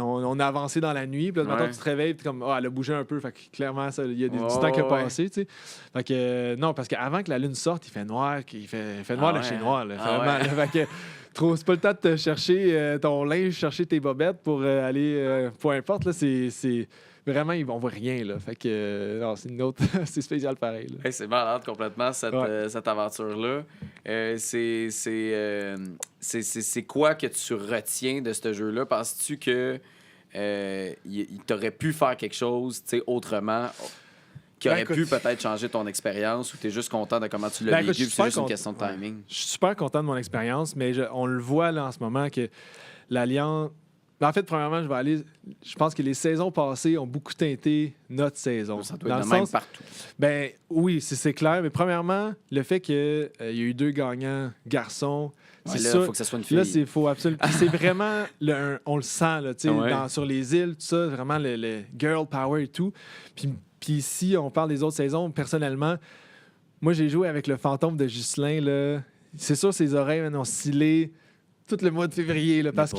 On a avancé dans la nuit, puis là, maintenant tu te réveilles, puis comme, elle a bougé un peu, fait que clairement, il y a du temps qui a passé, tu sais. Fait que, non, parce qu'avant que la lune sorte, il fait noir, il fait noir de chez noir, là, vraiment. Là, fait que, c'est pas le temps de te chercher ton linge, chercher tes bobettes pour aller, peu importe, là, c'est vraiment, on voit rien, là. Fait que, non, c'est une autre, c'est spécial pareil, là. Hey, c'est malade complètement, cette aventure-là. C'est quoi que tu retiens de ce jeu-là? Penses-tu que il t'aurait pu faire quelque chose autrement qui aurait pu peut-être changer ton expérience ou tu es juste content de comment tu l'as vécu puis c'est juste une question de timing? Je suis super content de mon expérience, mais on le voit là en ce moment que l'Alliance En fait, premièrement, je pense que les saisons passées ont beaucoup teinté notre saison. Ça doit être de même partout. Ben oui, c'est clair. Mais premièrement, le fait qu'il y a eu 2 gagnants garçons, c'est là, il faut que ça soit une fille. Là, il faut absolument. c'est vraiment, on le sent là, sur les îles, tout ça, vraiment le girl power et tout. Puis si on parle des autres saisons, personnellement, moi, j'ai joué avec le fantôme de Ghislain. Là. C'est sûr, ses oreilles ont scellé tout le mois de février. Là, parce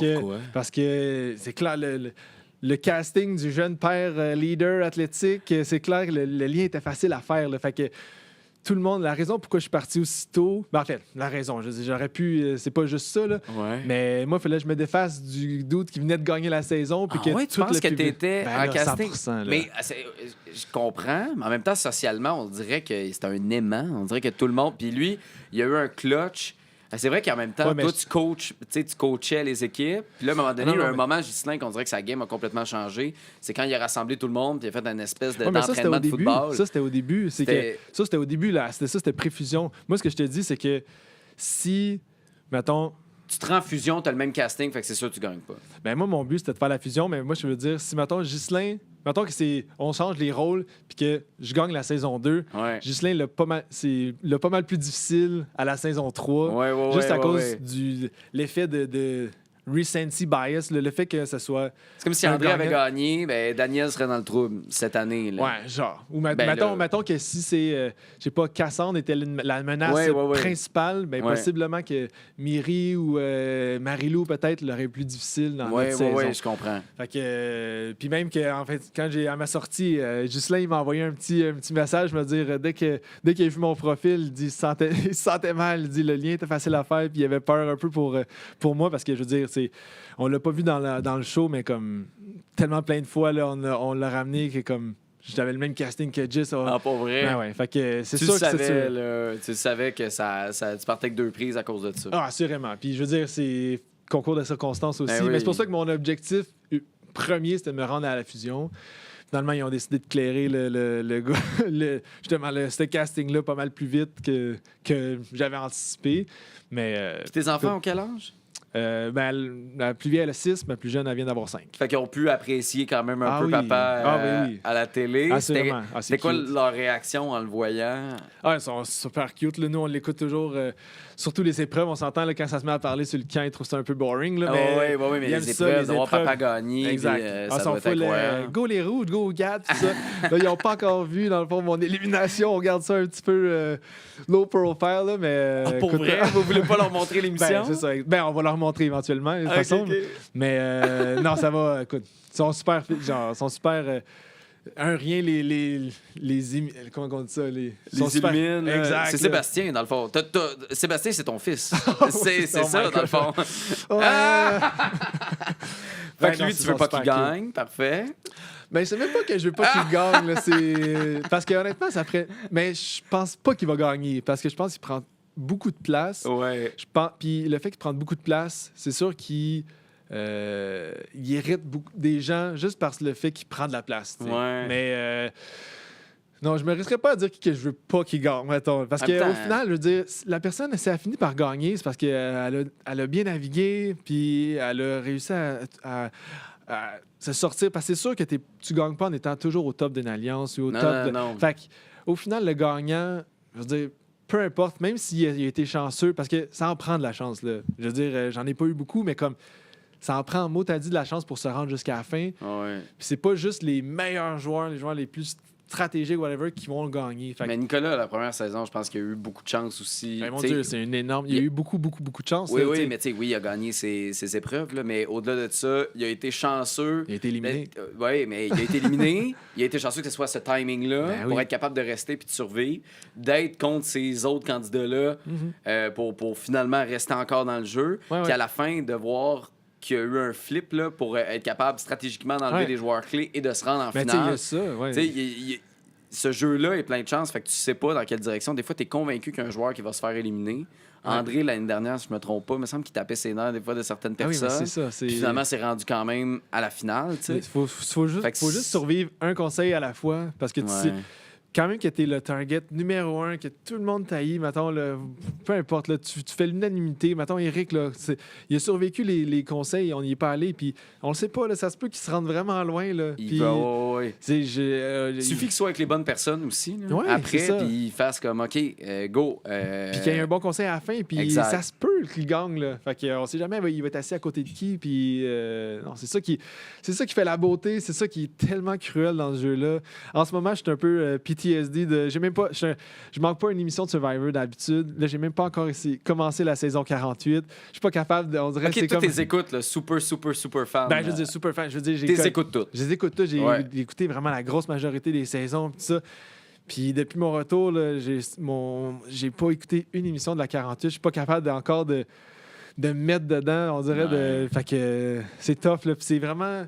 que c'est clair, le casting du jeune père leader athlétique, c'est clair que le lien était facile à faire. Là, fait que tout le monde, la raison pourquoi je suis parti aussitôt, en fait, la raison, j'aurais pu, c'est pas juste ça, là, mais moi, il fallait que je me défasse du doute qui venait de gagner la saison. Puis que tu penses que t'étais en casting? 100%, là. Mais je comprends, mais en même temps, socialement, on dirait que c'est un aimant, on dirait que tout le monde, puis lui, il y a eu un clutch. C'est vrai qu'en même temps, toi, tu coachais les équipes. Puis là, à un moment donné, il y a eu un moment, Ghislain, qu'on dirait que sa game a complètement changé. C'est quand il a rassemblé tout le monde, puis il a fait une espèce d'entraînement de football. Ça, c'était au début. C'était au début, là. C'était préfusion. Moi, ce que je te dis, c'est que si, mettons... Tu te rends fusion, tu as le même casting, fait que c'est sûr que tu gagnes pas. Ben moi, mon but, c'était de faire la fusion, mais moi, je veux dire, si, mettons, Ghislain... Mettons que on change les rôles puis que je gagne la saison 2. Ghislain l'a pas mal plus difficile à la saison 3. Juste à cause de l'effet de recency bias, le fait que ce soit... C'est comme si André avait gagné, ben Daniel serait dans le trouble cette année. Là. Ouais, genre. Ou mettons que si c'est, je sais pas, Cassandre était la menace principale, ben possiblement que Myri ou Marilou peut-être l'aurait plus difficile dans notre saison. Oui, je comprends. Fait que, puis même que, en fait, quand à ma sortie, Ghislain, il m'a envoyé un petit message, me dire, dès qu'il a vu mon profil, il dit, il se sentait mal, il dit, le lien était facile à faire, puis il avait peur un peu pour moi, parce que, je veux dire, on l'a pas vu dans le show, mais comme tellement plein de fois, là, on l'a ramené que comme j'avais le même casting que Jess. Ah, pas vrai? Ben ouais, fait que c'est sûr que tu savais que tu partais avec 2 prises à cause de ça. Ah, assurément. Puis je veux dire, c'est concours de circonstances aussi. Oui. Mais c'est pour ça que mon objectif premier, c'était de me rendre à la fusion. Finalement, ils ont décidé de clairer le gars, justement, ce casting-là pas mal plus vite que j'avais anticipé. Mais, puis tes enfants ont quel âge? La plus vieille, elle a 6, ma plus jeune, elle vient d'avoir 5. Fait qu'ils ont pu apprécier quand même un peu papa à la télé. C'était quoi leur réaction en le voyant? Ils sont super cute. Là. Nous, on l'écoute toujours. Surtout les épreuves, on s'entend là, quand ça se met à parler sur le camp, ils trouvent ça un peu boring. Là, mais les épreuves, de voir papa gagner. Exact. Ça doit être go les rouges, go Gat, tout ça. Là, ils n'ont pas encore vu, dans le fond, mon élimination. On regarde ça un petit peu low profile. Là, mais, pour vrai? Vous voulez pas leur montrer l'émission? C'est ça. On va leur montrer éventuellement, de toute façon. Mais non, ça va. Écoute, ils sont super. Comment on dit ça? Les illumines. Exact. C'est Sébastien, dans le fond. Sébastien, c'est ton fils. c'est ça, dans le fond. Fait que lui, tu veux pas qu'il gagne. Parfait. Mais c'est même pas que je veux pas qu'il gagne. Là, parce que honnêtement, ça ferait... Mais je pense pas qu'il va gagner. Parce que je pense qu'il prend beaucoup de place. Ouais. Puis le fait qu'il prenne beaucoup de place, c'est sûr qu'il... il irrite beaucoup des gens juste par le fait qu'il prend de la place. Mais non, je me risquerais pas à dire que je veux pas qu'il gagne, mettons. Parce qu'au final, je veux dire, la personne, si elle a fini par gagner, c'est parce qu'elle a bien navigué, puis elle a réussi à se sortir. Parce que c'est sûr que tu gagnes pas en étant toujours au top d'une alliance ou au top. Non. Fait qu'au final, le gagnant, je veux dire, peu importe, même s'il a été chanceux, parce que ça en prend de la chance, là. Je veux dire, j'en ai pas eu beaucoup, mais comme ça en prend, mot, t'as dit, de la chance pour se rendre jusqu'à la fin. Ouais. Puis c'est pas juste les meilleurs joueurs, les joueurs les plus stratégiques, whatever, qui vont le gagner. Mais Nicolas, la première saison, je pense qu'il y a eu beaucoup de chance aussi. Mon Dieu, c'est une énorme... Il y a eu beaucoup de chance. Oui, mais tu sais, il a gagné ses épreuves, là, mais au-delà de ça, il a été chanceux. Il a été éliminé. Oui, mais il a été éliminé. Il a été chanceux que ce soit ce timing-là pour être capable de rester puis de survivre, d'être contre ces autres candidats-là pour finalement rester encore dans le jeu. Puis à la fin, de voir qu'il y a eu un flip là, pour être capable stratégiquement d'enlever des joueurs clés et de se rendre en finale. Ce jeu-là est plein de chance, fait que tu sais pas dans quelle direction. Des fois, tu es convaincu qu'un joueur qui va se faire éliminer. André, l'année dernière, si je me trompe pas, il me semble qu'il tapait ses nerfs des fois de certaines personnes. C'est ça. Puis finalement, c'est rendu quand même à la finale. Il faut juste survivre un conseil à la fois, parce que tu sais... quand même que tu es le target numéro 1, que tout le monde t'haït, mettons, là, peu importe, là, tu fais l'unanimité. Mettons, Eric, là, il a survécu les conseils, on n'y est pas allé, puis on le sait pas, là, ça se peut qu'il se rende vraiment loin. Là, il suffit qu'il soit avec les bonnes personnes aussi. Là, après, puis il fasse comme, OK, go. Puis qu'il y ait un bon conseil à la fin, puis ça se peut qu'il gagne. Là. Fait qu'on sait jamais, il va être assis à côté de qui, puis non, c'est ça qui fait la beauté, c'est ça qui est tellement cruel dans ce jeu-là. En ce moment, je suis un peu PTSD de. J'ai même pas. Je manque pas une émission de Survivor d'habitude. Là, j'ai même pas encore commencé la saison 48. Je suis pas capable de. On dirait que c'est comme. Tes écoutes, là, super fan. Ben, je veux dire, super fan. Je veux dire, tes écoutes toutes. Je les écoute toutes. J'ai écouté vraiment la grosse majorité des saisons, pis ça. Puis depuis mon retour, là, j'ai pas écouté une émission de la 48. Je suis pas capable encore de me mettre dedans, on dirait. Fait que c'est tough, là. Puis c'est vraiment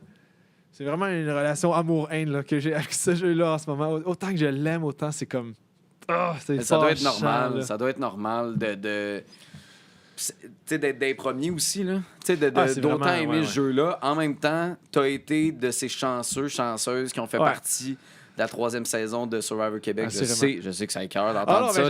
une relation amour-haine là, que j'ai avec ce jeu-là en ce moment. Autant que je l'aime, autant c'est comme. Ça doit être normal. Là. Ça doit être normal d'être des premiers aussi. Là. D'autant aimer ce jeu-là. En même temps, tu as été de ces chanceuses qui ont fait partie de la 3e saison de Survivor Québec. Je sais que ça écœure d'entendre ça.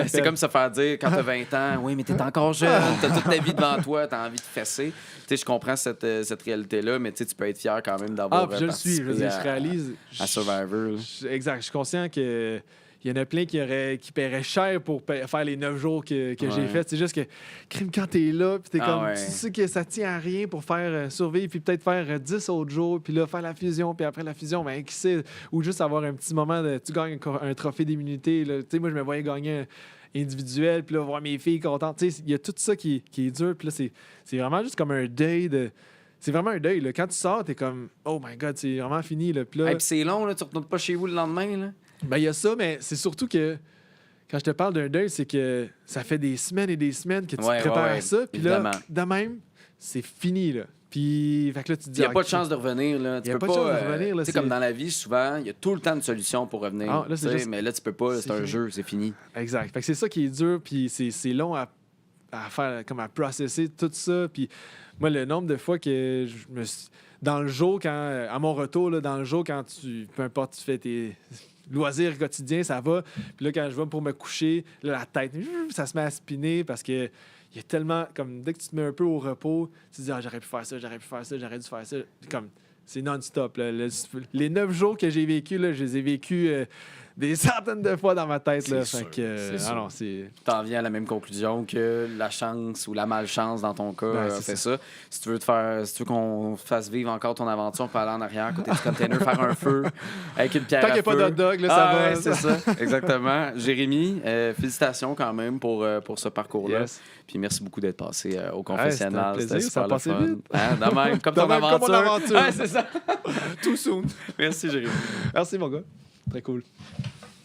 C'est comme se faire dire quand tu as 20 ans, oui, mais tu es encore jeune, tu as toute ta vie devant toi, tu as envie de fesser. Je comprends cette réalité-là, mais tu peux être fier quand même d'avoir participé je réalise à Survivor. Exact. Je suis conscient que il y en a plein qui paieraient cher pour faire les 9 jours que j'ai fait. C'est juste que, crime, quand t'es là, puis tu sais que ça tient à rien pour faire survivre, puis peut-être faire 10 autres jours, puis là, faire la fusion, puis après la fusion, ben, qui sait, ou juste avoir un petit moment de, tu gagnes un trophée d'immunité. Tu sais, moi, je me voyais gagner individuel, puis là, voir mes filles contentes. Tu sais, il y a tout ça qui est dur, puis là, c'est vraiment juste comme un deuil de. C'est vraiment un deuil. Là. Quand tu sors, t'es comme, oh my God, c'est vraiment fini. Là. Puis là, c'est long, là, tu retournes pas chez vous le lendemain. Là. Ben, il y a ça, mais c'est surtout que quand je te parle d'un deuil, c'est que ça fait des semaines et des semaines que tu te prépares à ça. Puis là, de même, c'est fini. Là. Puis, fait que là, tu te dis. Il n'y a pas de chance de revenir. Il n'y a pas de chance de revenir. Tu sais, comme dans la vie, souvent, il y a tout le temps de solutions pour revenir. Mais là, tu peux pas. C'est un jeu, c'est fini. Exact. Fait que c'est ça qui est dur. Puis c'est long à faire, comme à processer tout ça. Puis moi, le nombre de fois que je me suis. Dans le jour, à mon retour, là, dans le jour, quand peu importe, tu fais tes loisirs quotidiens, ça va. Puis là, quand je vais pour me coucher, là, la tête, ça se met à spinner parce que il y a tellement, comme dès que tu te mets un peu au repos, tu te dis, j'aurais pu faire ça, j'aurais dû faire ça. Comme, c'est non-stop. Là. Les 9 jours que j'ai vécu, là, je les ai vécus des centaines de fois dans ma tête. Là. C'est sûr. T'en viens à la même conclusion que la chance ou la malchance, dans ton cas, fait ça. Si tu veux qu'on fasse vivre encore ton aventure, on peut aller en arrière, côté du container, faire un feu avec une pierre Tant à qu'il n'y a pas d'hot dog, là, ça va. Ouais, c'est ça, exactement. Jérémy, félicitations quand même pour ce parcours-là. Yes. Puis merci beaucoup d'être passé au confessionnal. C'était super le fun. Vite. De même, comme ton aventure. C'est ça. Tout soon. Merci, Jérémy. Merci, mon gars. Très cool.